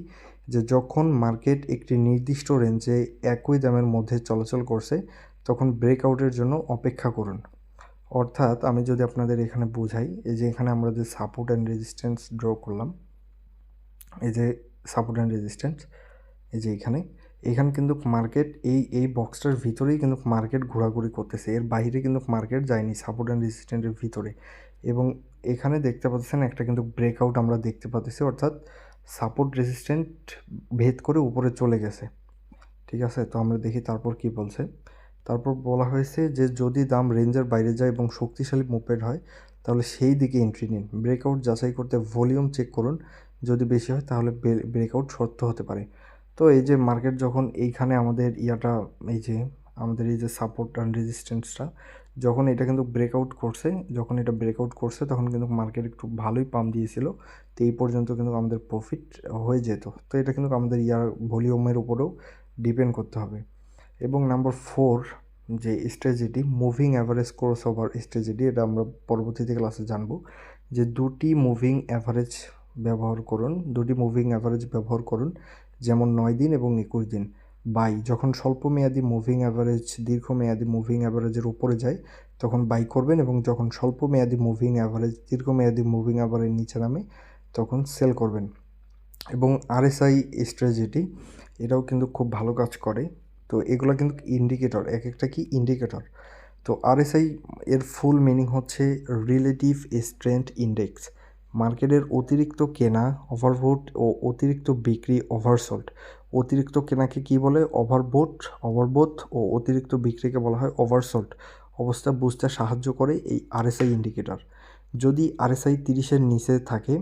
যে যখন মার্কেট একটি নির্দিষ্ট রেঞ্জে একই দামের মধ্যে চলাচল করছে তখন ব্রেকআউটের জন্য অপেক্ষা করুন। অর্থাৎ আমি যদি আপনাদের এখানে বোঝাই, এই যে এখানে আমরা যে সাপোর্ট অ্যান্ড রেজিস্ট্যান্স ড্র করলাম, এই যে সাপোর্ট অ্যান্ড রেজিস্ট্যান্স, এই যে এখানে কিন্তু মার্কেট এই বক্সটার ভিতরেই কিন্তু মার্কেট ঘোরাঘুরি করতেছে, এর বাইরে কিন্তু মার্কেট যায়নি সাপোর্ট অ্যান্ড রেজিস্ট্যান্সের ভিতরে। এবং এখানে দেখতে পাচ্ছেন একটা কিন্তু ব্রেকআউট আমরা দেখতে পাচ্ছি, অর্থাৎ সাপোর্ট রেজিস্ট্যান্ট ভেদ করে উপরে চলে গেছে। ঠিক আছে, তো আমরা দেখি তারপর কি বলছে। তারপর বলা হয়েছে যে যদি দাম রেঞ্জের বাইরে যায় এবং শক্তিশালী মুভমেন্ট হয় তাহলে সেই দিকে এন্ট্রি নিন। ব্রেকআউট যাচাই করতে ভলিউম চেক করুন, যদি বেশি হয় তাহলে ব্রেকআউট সত্য হতে পারে। তো এই যে মার্কেট যখন এইখানে আমাদের এই যে আমাদের এই যে সাপোর্ট অ্যান্ড রেজিস্ট্যান্সটা যখন এটা কিন্তু ব্রেকআউট করছে, যখন এটা ব্রেকআউট করছে তখন কিন্তু মার্কেট একটু ভালোই পাম্প দিয়েছিল। তো এই পর্যন্ত কিন্তু আমাদের প্রফিট হয়ে যেত। তো এটা কিন্তু আমাদের ভলিউমের উপরেও ডিপেন্ড করতে হবে। এবং নাম্বার 4 যে strategy, moving average cross over strategy, এটা আমরা পরবর্তীতে ক্লাসে জানবো। যে দুটি মুভিং অ্যাভারেজ ব্যবহার করুন, যেমন 9 দিন এবং 21 দিন। বাই, যখন স্বল্পমেয়াদী মুভিং অ্যাভারেজ দীর্ঘমেয়াদী মুভিং অ্যাভারেজের উপরে যায় তখন বাই করবেন, এবং যখন স্বল্পমেয়াদী মুভিং অ্যাভারেজ দীর্ঘমেয়াদী মুভিং অ্যাভারেজ নিচে নামে তখন সেল করবেন। এবং আরএসআই স্ট্র্যাটেজি, এটাও কিন্তু খুব ভালো কাজ করে। তো এগুলো কিন্তু ইন্ডিকেটর, এক একটা কি ইন্ডিকেটর। তো আরএসআই এর ফুল মিনিং হচ্ছে রিলেটিভ স্ট্রেংথ ইন্ডেক্স। মার্কেটের অতিরিক্ত কেনা ওভারবোট ও অতিরিক্ত বিক্রি ওভারসোল্ড। অতিরিক্ত কেনাকে কি বলে, ওভারবোট ও অতিরিক্ত বিক্রিকে বলা হয় ওভারসোল্ড অবস্থা বুঝতে সাহায্য করে এই আরএসআই ইন্ডিকেটর। যদি আরএসআই 30-এর নিচে থাকে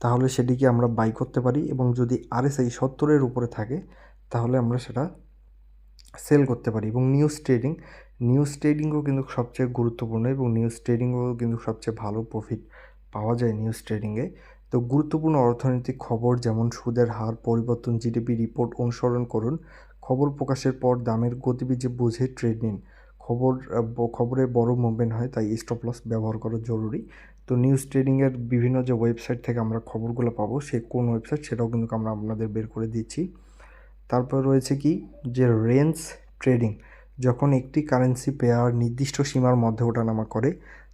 তাহলে সেটিকে আমরা বাই করতে পারি, এবং যদি আরএসআই 70-এর উপরে থাকে তাহলে আমরা সেটা সেল করতে পারি। এবং নিউজ ট্রেডিংও কিন্তু সবচেয়ে গুরুত্বপূর্ণ, এবং নিউজ ট্রেডিংও কিন্তু সবচেয়ে ভালো প্রফিট পাওয়া যায় নিউজ ট্রেডিংয়ে। তো গুরুত্বপূর্ণ অর্থনৈতিক খবর যেমন সুদের হার পরিবর্তন, জিডিপি রিপোর্ট অনুসরণ করুন। খবর প্রকাশের পর দামের গতিবিধি বুঝে ট্রেড নিন। খবরে বড় মুভমেন্ট হয় তাই স্টপ লস ব্যবহার করা জরুরি। তো নিউজ ট্রেডিংয়ের বিভিন্ন যে ওয়েবসাইট থেকে আমরা খবরগুলো পাবো সে কোন ওয়েবসাইট সেটাও কিন্তু আমরা আপনাদের বের করে দিচ্ছি। তারপর রয়েছে কি, যে রেঞ্জ ট্রেডিং, যখন একটি কারেন্সি পেয়ার নির্দিষ্ট সীমার মধ্যে ওঠানামা করে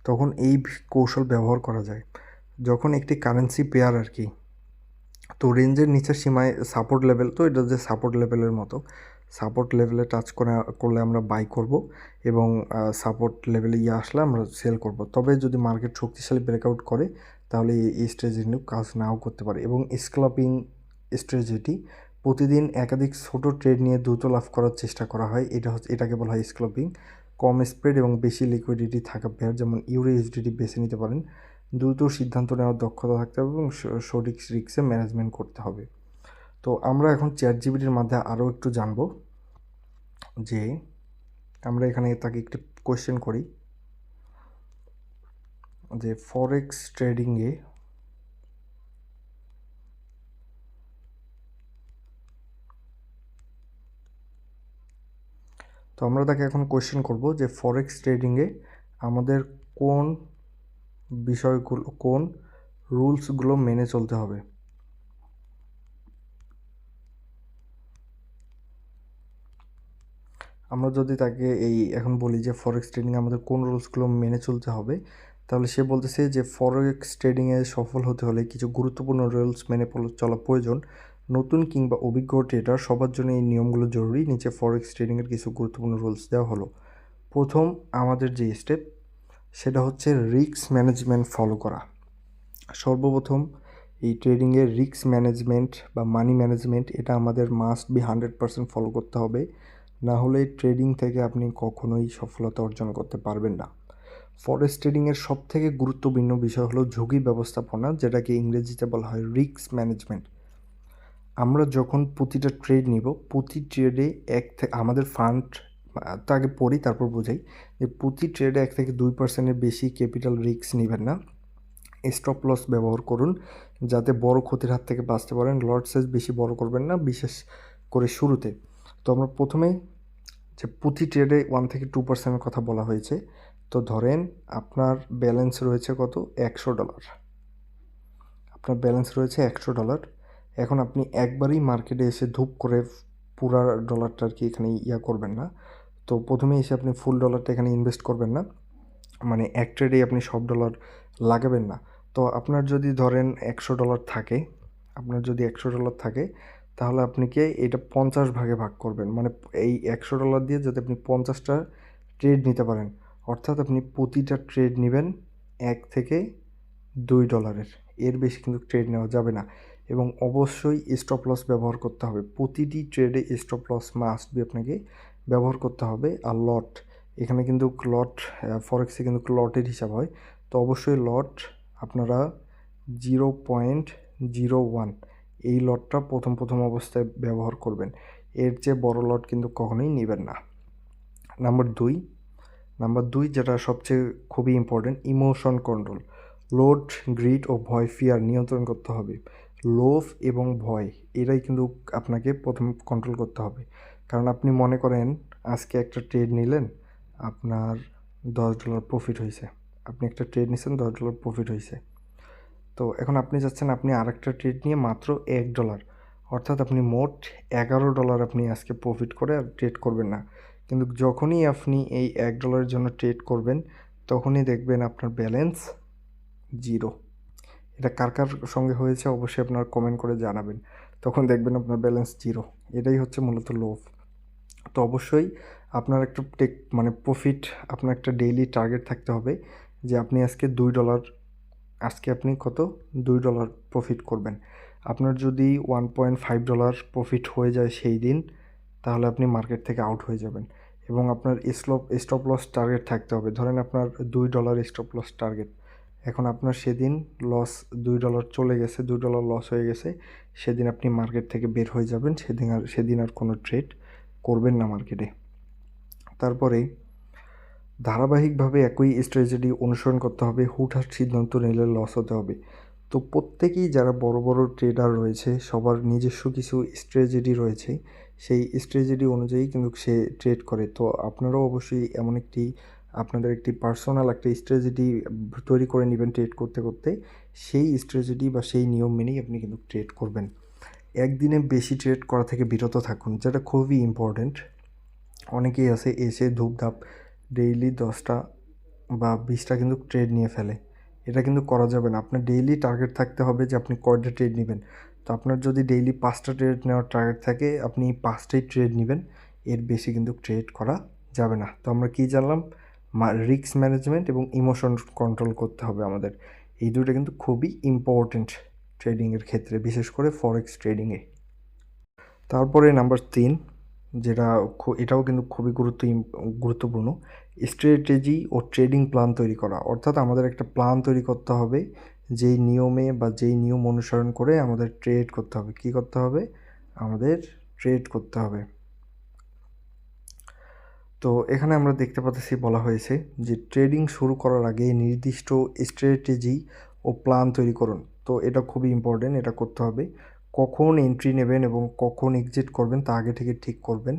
তখন এই কৌশল ব্যবহার করা যায়। যখন একটি কারেন্সি পেয়ার আর কি, তো রেঞ্জের নিচের সীমায় সাপোর্ট লেভেল, তো এটা যে সাপোর্ট লেভেলের মতো, সাপোর্ট লেভেলে টাচ করলে আমরা বাই করব, এবং সাপোর্ট লেভেলে আসলে আমরা সেল করব। তবে যদি মার্কেট শক্তিশালী ব্রেকআউট করে তাহলে এই স্ট্র্যাটেজি কাজ নাও করতে পারে। এবং স্ক্যাল্পিং স্ট্র্যাটেজি, প্রতিদিন একাধিক ছোট ট্রেড নিয়ে দ্রুত লাভ করার চেষ্টা করা হয়, এটাকে বলা হয় স্ক্যাল্পিং। কম স্প্রেড এবং বেশি লিকুইডিটি থাকা পেয়ার যেমন ইউএসডিটি বেছে নিতে পারেন। দ্রুত সিদ্ধান্ত নেওয়ার দক্ষতা থাকতে হবে এবং সঠিক রিস্কে ম্যানেজমেন্ট করতে হবে। তো আমরা এখন চ্যাট জিপিটির মধ্যে আরও একটু জানব, যে আমরা এখানে তাকে একটি কোয়েশ্চেন করি যে ফরেক্স ট্রেডিংয়ে তো আমরা তাকে এখন কোয়েশ্চেন করব যে ফরেক্স ট্রেডিংয়ে আমাদের কোন বিষয়গুলো, কোন রুলসগুলো মেনে চলতে হবে। আমরা যদি তাকে এখন বলি যে ফরেক্স ট্রেডিংয়ে আমাদের কোন রুলসগুলো মেনে চলতে হবে, তাহলে সে বলতেছে যে ফরেক্স ট্রেডিংয়ে সফল হতে হলে কিছু গুরুত্বপূর্ণ রুলস মেনে চলা প্রয়োজন। নতুন কিংবা অভিজ্ঞ ট্রেডার সবার জন্য এই নিয়মগুলো জরুরি। নিচে ফরেক্স ট্রেডিংয়ের কিছু গুরুত্বপূর্ণ রুলস দেওয়া হলো। প্রথম আমাদের যে স্টেপ সেটা হচ্ছে রিস্ক ম্যানেজমেন্ট ফলো করা। সর্বপ্রথম এই ট্রেডিংয়ের রিস্ক ম্যানেজমেন্ট বা মানি ম্যানেজমেন্ট এটা আমাদের মাস্ট বি 100% ফলো করতে হবে, না হলে ট্রেডিং থেকে আপনি কখনোই সফলতা অর্জন করতে পারবেন না। ফরেক্স ট্রেডিংয়ের সবথেকে গুরুত্বপূর্ণ বিষয় হলো ঝুঁকি ব্যবস্থাপনা, যেটাকে ইংরেজিতে বলা হয় রিস্ক ম্যানেজমেন্ট। আমরা যখন প্রতিটা ট্রেড নিব, প্রতি ট্রেডে আমাদের ফান্ড আগে পড়ি তারপর বোঝাই যে প্রতি ট্রেডে 1 থেকে 2%-এর বেশি ক্যাপিটাল রিস্ক নেবেন না। স্টপ লস ব্যবহার করুন যাতে বড় ক্ষতির হাত থেকে বাঁচতে পারেন। লট সাইজ বেশি বড় করবেন না, বিশেষ করে শুরুতে। তো আমরা প্রথমেই যে প্রতি ট্রেডে 1 থেকে 2%-এর কথা বলা হয়েছে। তো ধরেন আপনার ব্যালেন্স রয়েছে কত, $100। আপনার ব্যালেন্স রয়েছে $100। এখন আপনি একবারই মার্কেটে এসে ধুপ করে পুরা ডলারটা আর কি এখানে করবেন না। তো প্রথমে এসে আপনি ফুল ডলারটা এখানে ইনভেস্ট করবেন না, মানে এক ট্রেডেই আপনি সব ডলার লাগাবেন না। তো আপনার যদি ধরেন $100 থাকে, তাহলে আপনাকে এটা 50 ভাগে ভাগ করবেন, মানে এই $100 দিয়ে যাতে আপনি 50টা ট্রেড নিতে পারেন। অর্থাৎ আপনি প্রতিটা ট্রেড নেবেন $1 থেকে $2, এর বেশি কিন্তু ট্রেড নেওয়া যাবে না। এবং অবশ্যই স্টপ লস ব্যবহার করতে হবে, প্রতিটি ট্রেডে স্টপ লস মাস্ট বি আপনাকে ব্যবহার করতে হবে। আর লট, এখানে কিন্তু লট ফরেক্সে কিন্তু লটের হিসাব হয়। তো অবশ্যই লট আপনারা 0.01 এই লটটা প্রথম অবস্থায় ব্যবহার করবেন, এর চেয়ে বড় লট কিন্তু কখনোই নেবেন না। নাম্বার দুই যেটা সবচেয়ে খুবই ইম্পর্টেন্ট, ইমোশন কন্ট্রোল। লোড, গ্রিড ও ভয়, ফিয়ার নিয়ন্ত্রণ করতে হবে। লোভ এবং ভয় এটাই কিন্তু আপনাকে প্রথম কন্ট্রোল করতে হবে। কারণ আপনি মনে করেন আজকে একটা ট্রেড নিলেন, আপনার $10 প্রফিট হয়েছে। আপনি একটা ট্রেড নিয়েছেন, $10 প্রফিট হয়েছে। তো এখন আপনি চাচ্ছেন আপনি আরেকটা ট্রেড নিয়ে মাত্র $1, অর্থাৎ আপনি মোট $11 আপনি আজকে প্রফিট করে আর ট্রেড করবেন না। কিন্তু যখনই আপনি এই $1 জন্য ট্রেড করবেন, তখনই দেখবেন আপনার ব্যালেন্স 0। এটা কার কার সঙ্গে হয়েছে অবশ্যই আপনারা কমেন্ট করে জানাবেন। তখন দেখবেন আপনার ব্যালেন্স 0। এটাই হচ্ছে মূলত লোভ। তো অবশ্যই আপনার একটা মানে প্রফিট, আপনার একটা ডেইলি টার্গেট থাকতে হবে যে আপনি আজকে $2, আজকে আপনি কত $2 প্রফিট করবেন। আপনার যদি $1.5 প্রফিট হয়ে যায় সেই দিন, তাহলে আপনি মার্কেট থেকে আউট হয়ে যাবেন। এবং আপনার স্টপ লস টার্গেট থাকতে হবে। ধরেন আপনার $2 স্টপ লস টার্গেট, এখন আপনার সেদিন লস $2 চলে গেছে, $2 লস হয়ে গেছে, সেদিন আপনি মার্কেট থেকে বের হয়ে যাবেন। সেদিন আর কোনো ট্রেড করবেন না মার্কেটে। তারপরে ধারাবাহিকভাবে একই স্ট্র্যাটেজি অনুসরণ করতে হবে, হুটহাট সিদ্ধান্ত নিলে লস হতে হবে। তো প্রত্যেকেই যারা বড় বড় ট্রেডার রয়েছে সবার নিজস্ব কিছু স্ট্র্যাটেজি রয়েছে, সেই স্ট্র্যাটেজি অনুযায়ী কিন্তু সে ট্রেড করে। তো আপনারাও অবশ্যই এমন আপনাদের একটি পার্সোনাল একটা স্ট্র্যাটেজি তৈরি করে নেবেন ট্রেড করতে করতে। সেই স্ট্র্যাটেজি বা সেই নিয়ম মেনেই আপনি কিন্তু ট্রেড করবেন। একদিনে বেশি ট্রেড করা থেকে বিরত থাকুন, যেটা খুবই ইম্পর্ট্যান্ট। অনেকেই আছে এসে ধূপধাপ ডেইলি 10টা বা 20টা কিন্তু ট্রেড নিয়ে ফেলে। এটা কিন্তু করা যাবে না। আপনার ডেইলি টার্গেট থাকতে হবে যে আপনি কয়টা ট্রেড নেবেন। তো আপনার যদি ডেইলি 5টা ট্রেড নেওয়ার টার্গেট থাকে, আপনি 5টাই ট্রেড নেবেন, এর বেশি কিন্তু ট্রেড করা যাবে না। তো আমরা কী জানলাম, রিস্ক ম্যানেজমেন্ট এবং ইমোশন কন্ট্রোল করতে হবে আমাদের। এই দুটো কিন্তু খুবই ইম্পর্টেন্ট ট্রেডিংয়ের ক্ষেত্রে, বিশেষ করে ফরেক্স ট্রেডিংয়ে। তারপরে নাম্বার 3, যেটা এটাও কিন্তু খুবই গুরুত্বপূর্ণ, স্ট্র্যাটেজি ও ট্রেডিং প্ল্যান তৈরি করা। অর্থাৎ আমাদের একটা প্ল্যান তৈরি করতে হবে, যেই নিয়মে বা যেই নিয়ম অনুসরণ করে আমাদের ট্রেড করতে হবে। কী করতে হবে? আমাদের ট্রেড করতে হবে। তো এখানে আমরা দেখতে পাচ্ছি বলা হয়েছে যে ট্রেডিং শুরু করার আগে নির্দিষ্ট স্ট্র্যাটেজি ও প্ল্যান তৈরি করুন। তো এটা খুবই ইম্পর্টেন্ট, এটা করতে হবে। কখন এন্ট্রি নেবেন এবং কখন এক্সিট করবেন তা আগে থেকে ঠিক করবেন।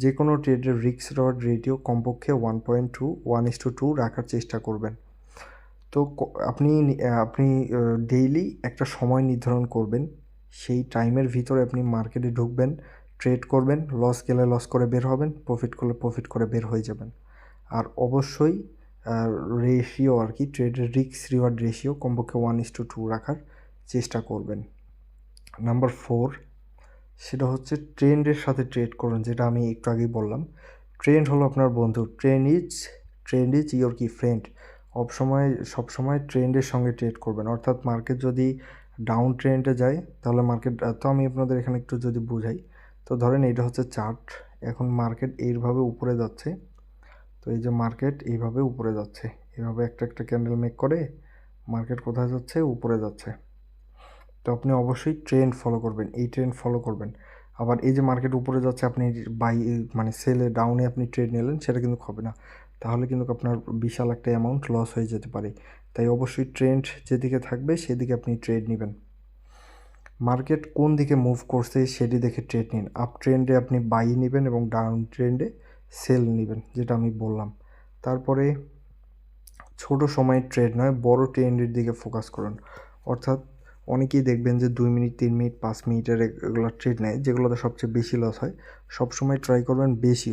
যে কোনো ট্রেডের রিস্ক রিওয়ার্ড রেটিও কমপক্ষে 1.2 1:2 রাখার চেষ্টা করবেন। তো আপনি ডেইলি একটা সময় নির্ধারণ করবেন। সেই টাইমের ভিতরে আপনি মার্কেটে ঢুকবেন, ট্রেড করবেন, লস গেলে লস করে বের হবেন, প্রফিট করলে প্রফিট করে বের হয়ে যাবেন। আর অবশ্যই রেশিও আর কি, ট্রেডের রিস্ক রিওয়ার্ড রেশিও কমপক্ষে 1:2 রাখার চেষ্টা করবেন। নাম্বার 4, সেটা হচ্ছে ট্রেন্ডের সাথে ট্রেড করুন, যেটা আমি একটু আগেই বললাম। ট্রেন্ড হলো আপনার বন্ধু, ট্রেন্ড ইজ ইয়োর কি ফ্রেন্ড। সবসময় ট্রেন্ডের সঙ্গে ট্রেড করবেন, অর্থাৎ মার্কেট যদি ডাউন ট্রেন্ডে যায় তাহলে তো আমি আপনাদের এখানে একটু যদি বুঝাই, তো ধরেন এইটা হচ্ছে চার্ট, এখন মার্কেট এইভাবে উপরে যাচ্ছে। তো এই যে মার্কেট এইভাবে উপরে যাচ্ছে, এইভাবে একটা একটা ক্যান্ডেল মেক করে মার্কেট কোথায় যাচ্ছে? উপরে যাচ্ছে। তো আপনি অবশ্যই ট্রেন্ড ফলো করবেন, এই ট্রেন্ড ফলো করবেন। আবার এই যে মার্কেট উপরে যাচ্ছে, আপনি মানে সেলে ডাউনে আপনি ট্রেড নিলেন, সেটা কিন্তু হবে না, তাহলে কিন্তু আপনার বিশাল একটা অ্যামাউন্ট লস হয়ে যেতে পারে। তাই অবশ্যই ট্রেন্ড যেদিকে থাকবে সেদিকে আপনি ট্রেড নেবেন। মার্কেট কোন দিকে মুভ করছে সেটি দেখে ট্রেড নিন। আপ ট্রেন্ডে আপনি বাই নেবেন এবং ডাউন ট্রেন্ডে সেল নেবেন, যেটা আমি বললাম। তারপরে ছোট সময়ের ট্রেড নয়, বড় ট্রেন্ডের দিকে ফোকাস করুন। অর্থাৎ অনেকেই দেখবেন যে 2 মিনিট, 3 মিনিট, 5 মিনিটের এগুলো ট্রেড নেয়, যেগুলোতে সবচেয়ে বেশি লস হয়। সবসময় ট্রাই করবেন বেশি,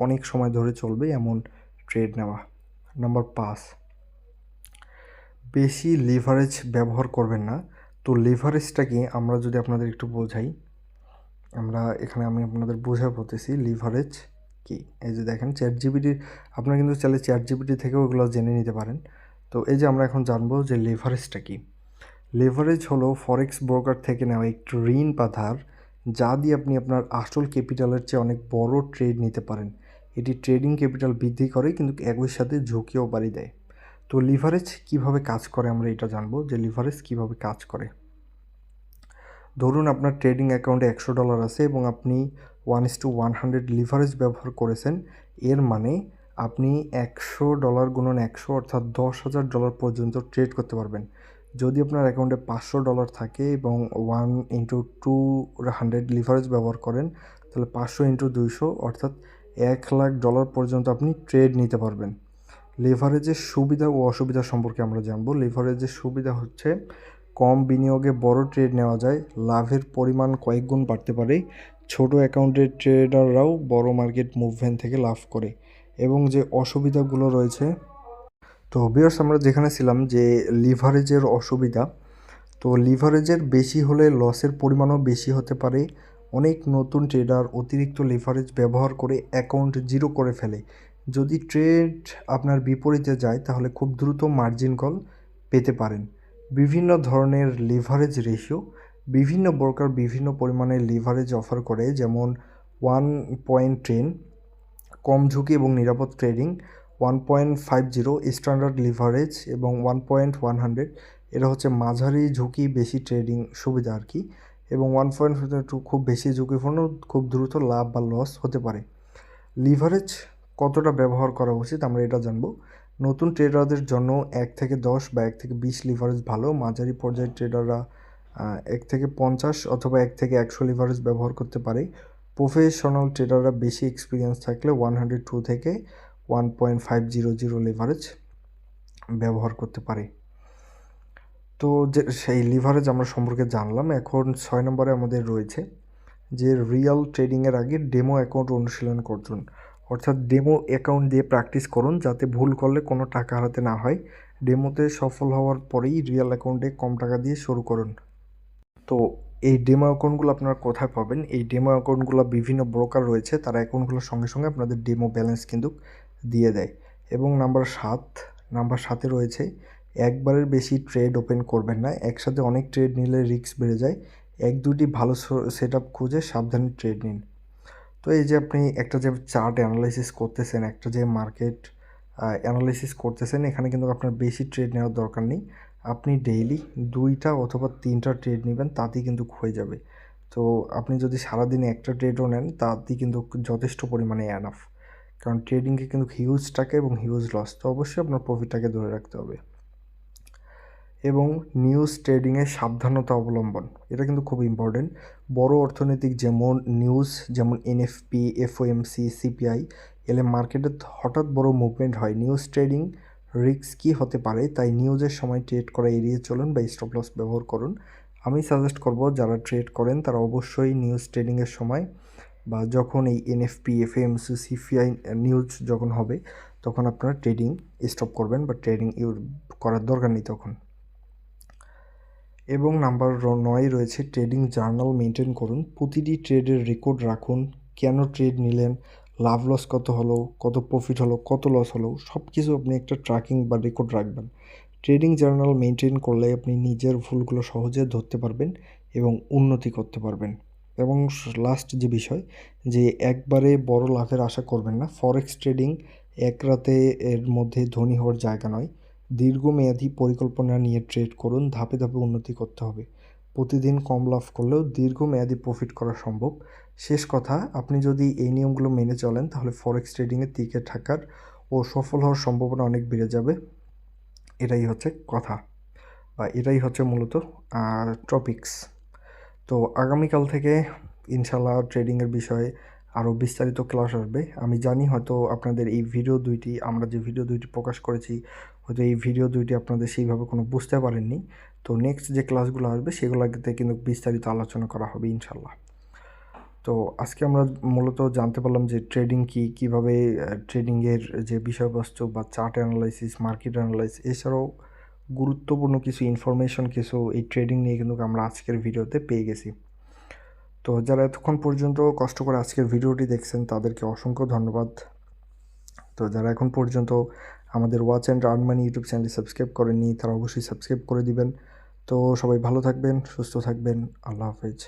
অনেক সময় ধরে চলবে এমন ট্রেড নেওয়া। নাম্বার 5, বেশি লিভারেজ ব্যবহার করবেন না। তো লিভারেজটা কি আমরা যদি আপনাদের একটু বোঝাই, আমি আপনাদের বোঝা বলতেছি লিভারেজ কি। এই যে দেখেন আপনারা কিন্তু চাইলে চ্যাট জিপিটি থেকেও এগুলো জেনে নিতে পারেন। তো এই যে আমরা এখন জানবো যে লিভারেজটা কি। লেভারেজ হলো ফরেক্স ব্রোকার থেকে নেওয়া একটি ঋণ বা ধার, যা দিয়ে আপনি আপনার আসল ক্যাপিটালের চেয়ে অনেক বড় ট্রেড নিতে পারেন। এটি ট্রেডিং ক্যাপিটাল বৃদ্ধি করে, কিন্তু একই সাথে ঝুঁকিও বাড়িয়ে দেয়। তো লিভারেজ কিভাবে কাজ করে আমরা এটা জানবো, যে লিভারেজ কিভাবে কাজ করে। ধরুন আপনার ট্রেডিং অ্যাকাউন্টে $100 আছে এবং আপনি 1:100 লিভারেজ ব্যবহার করেছেন। এর মানে আপনি $100 গুণন 100 অর্থাৎ $10,000 পর্যন্ত ট্রেড করতে পারবেন। যদি আপনার অ্যাকাউন্টে $500 থাকে এবং 1:200 লিভারেজ ব্যবহার করেন, তাহলে 500 × 200 অর্থাৎ $1,00,000 পর্যন্ত আপনি ট্রেড নিতে পারবেন। লেভারেজের সুবিধা ও অসুবিধা সম্পর্কে আমরা জানবো। লেভারেজের সুবিধা হচ্ছে কম বিনিয়োগে বড় ট্রেড নেওয়া যায়, লাভের পরিমাণ কয়েক গুণ বাড়তে পারে, ছোট অ্যাকাউন্টের ট্রেডাররাও বড় মার্কেট মুভমেন্ট থেকে লাভ করে। এবং যে অসুবিধাগুলো রয়েছে, তো ভিউয়ার্স আমরা যেখানে ছিলাম যে লিভারেজের অসুবিধা, তো লিভারেজের বেশি হলে লসের পরিমাণও বেশি হতে পারে। অনেক নতুন ট্রেডার অতিরিক্ত লিভারেজ ব্যবহার করে অ্যাকাউন্ট জিরো করে ফেলে। যদি ট্রেড আপনার বিপরীতে যায় তাহলে খুব দ্রুত মার্জিন কল পেতে পারেন। বিভিন্ন ধরনের লিভারেজ রেশিও, বিভিন্ন ব্রোকার বিভিন্ন পরিমাণে লিভারেজ অফার করে, যেমন 1.10 কম ঝুঁকি এবং নিরাপদ ট্রেডিং, 1.50 স্ট্যান্ডার্ড লিভারেজ এবং 1.100 এটা হচ্ছে মাঝারি ঝুঁকি বেশি ট্রেডিং সুবিধা আর কি, এবং 1.52 খুব বেশি ঝুঁকিপূর্ণ, খুব দ্রুত লাভ বা লস হতে পারে। লিভারেজ কতটা ব্যবহার করা উচিত আমরা এটা জানবো। নতুন ট্রেডারদের জন্য 1 থেকে 10 বা 1 থেকে 20 লিভারেজ ভালো। মাঝারি পর্যায়ের ট্রেডাররা 1 থেকে 50 অথবা 1 থেকে 100 লিভারেজ ব্যবহার করতে পারে। প্রফেশনাল ট্রেডাররা বেশি এক্সপিরিয়েন্স থাকলে 102 থেকে 1.500 লিভারেজ ব্যবহার করতে পারে। তো যে সেই লিভারেজ আমরা সম্পর্কে জানলাম। এখন 6 নম্বরে আমাদের রয়েছে যে রিয়েল ট্রেডিংয়ের আগে ডেমো অ্যাকাউন্ট অনুশীলন করুন। অর্থাৎ ডেমো অ্যাকাউন্ট দিয়ে প্র্যাকটিস করুন, যাতে ভুল করলে কোনো টাকা হারাতে না হয়। ডেমোতে সফল হওয়ার পরেই রিয়েল অ্যাকাউন্টে কম টাকা দিয়ে শুরু করুন। তো এই ডেমো অ্যাকাউন্টগুলো আপনারা কোথায় পাবেন? এই ডেমো অ্যাকাউন্টগুলো বিভিন্ন ব্রোকার রয়েছে, তারা অ্যাকাউন্টগুলোর সঙ্গে সঙ্গে আপনাদের ডেমো ব্যালেন্স কিন্তু দিয়ে দেয়। এবং নাম্বার 7-এ রয়েছে একবারের বেশি ট্রেড ওপেন করবেন না। একসাথে অনেক ট্রেড নিলে রিস্ক বেড়ে যায়। 1-2টি ভালো সেট আপ খুঁজে সাবধানে ট্রেড নিন। তো এই যে আপনি একটা যে চার্ট অ্যানালাইসিস করতেছেন, একটা যে মার্কেট অ্যানালাইসিস করতেছেন, এখানে কিন্তু আপনার বেশি ট্রেড নেওয়ার দরকার নেই। আপনি ডেইলি 2টা অথবা 3টা ট্রেড নেবেন, তাতেই কিন্তু হয়ে যাবে। তো আপনি যদি সারাদিনে একটা ট্রেডও নেন, তাতেই কিন্তু যথেষ্ট পরিমাণে এনাফ। কারণ ট্রেডিংয়ে কিন্তু হিউজ টাকা এবং হিউজ লস, তো অবশ্যই আপনার প্রফিটটাকে ধরে রাখতে হবে। এবং নিউজ ট্রেডিংয়ে সাবধানতা অবলম্বন, এটা কিন্তু খুব ইম্পর্টেন্ট। বড় অর্থনৈতিক যেমন নিউজ, যেমন এনএফপি, এফওএমসি, সিপিআই, এলে মার্কেটে হঠাৎ বড় মুভমেন্ট হয়। নিউজ ট্রেডিং রিস্ক কী হতে পারে, তাই নিউজের সময় ট্রেড করা এড়িয়ে চলুন বা স্টপ লস ব্যবহার করুন। আমি সাজেস্ট করব যারা ট্রেড করেন তারা অবশ্যই নিউজ ট্রেডিংয়ের সময় বা যখন এই এনএফপি, এফএমসি, সিপিআই নিউজ যখন হবে তখন আপনারা ট্রেডিং স্টপ করবেন বা ট্রেডিং করার দরকার নেই তখন। এবং নাম্বার 9 রয়েছে ট্রেডিং জার্নাল মেনটেন করুন। প্রতিটি ট্রেডের রেকর্ড রাখুন, কেন ট্রেড নিলেন, লাভ লস কত হলো, কত প্রফিট হলো, কত লস হলো, সব কিছু আপনি একটা ট্র্যাকিং বা রেকর্ড রাখবেন। ট্রেডিং জার্নাল মেনটেন করলে আপনি নিজের ভুলগুলো সহজে ধরতে পারবেন এবং উন্নতি করতে পারবেন। এবং লাস্ট যে বিষয়, যে একবারে বড় লাভের আশা করবেন না। ফরেক্স ট্রেডিং এক রাতে এর মধ্যে ধনী হওয়ার জায়গা নয়। দীর্ঘমেয়াদী পরিকল্পনা নিয়ে ট্রেড করুন, ধাপে ধাপে উন্নতি করতে হবে। প্রতিদিন কম লাভ করলেও দীর্ঘমেয়াদী প্রফিট করা সম্ভব। শেষ কথা, আপনি যদি এই নিয়মগুলো মেনে চলেন তাহলে ফরেক্স ট্রেডিংয়ে টিকে থাকার ও সফল হওয়ার সম্ভাবনা অনেক বেড়ে যাবে। এটাই হচ্ছে কথা, বা এটাই হচ্ছে মূলত টপিকস। তো আগামীকাল থেকে ইনশাল্লাহ ট্রেডিংয়ের বিষয়ে আরও বিস্তারিত ক্লাস আসবে। আমি জানি হয়তো আপনাদের এই ভিডিও দুইটি, আমরা যে ভিডিও দুইটি প্রকাশ করেছি, হয়তো এই ভিডিও দুইটি আপনাদের সেইভাবে কোনো বুঝতে পারেননি। তো নেক্সট যে ক্লাসগুলো আসবে সেগুলোতে কিন্তু বিস্তারিত আলোচনা করা হবে ইনশাল্লাহ। তো আজকে আমরা মূলত জানতে পারলাম যে ট্রেডিং কী, কীভাবে ট্রেডিংয়ের যে বিষয়বস্তু বা চার্ট অ্যানালাইসিস, মার্কেট অ্যানালাইসিস, এছাড়াও গুরুত্বপূর্ণ কিছু ইনফরমেশন কিছু এই ট্রেডিং নিয়ে কিন্তু আমরা আজকের ভিডিওতে পেয়ে গেছি। তো যারা এতক্ষণ পর্যন্ত কষ্ট করে আজকের ভিডিওটি দেখছেন তাদেরকে অসংখ্য ধন্যবাদ। তো যারা এখন পর্যন্ত আমাদের watch and earn money YouTube চ্যানেলটি সাবস্ক্রাইব করেননি তারা অবশ্যই সাবস্ক্রাইব করে দিবেন। তো সবাই ভালো থাকবেন, সুস্থ থাকবেন, আল্লাহ হাফেজ।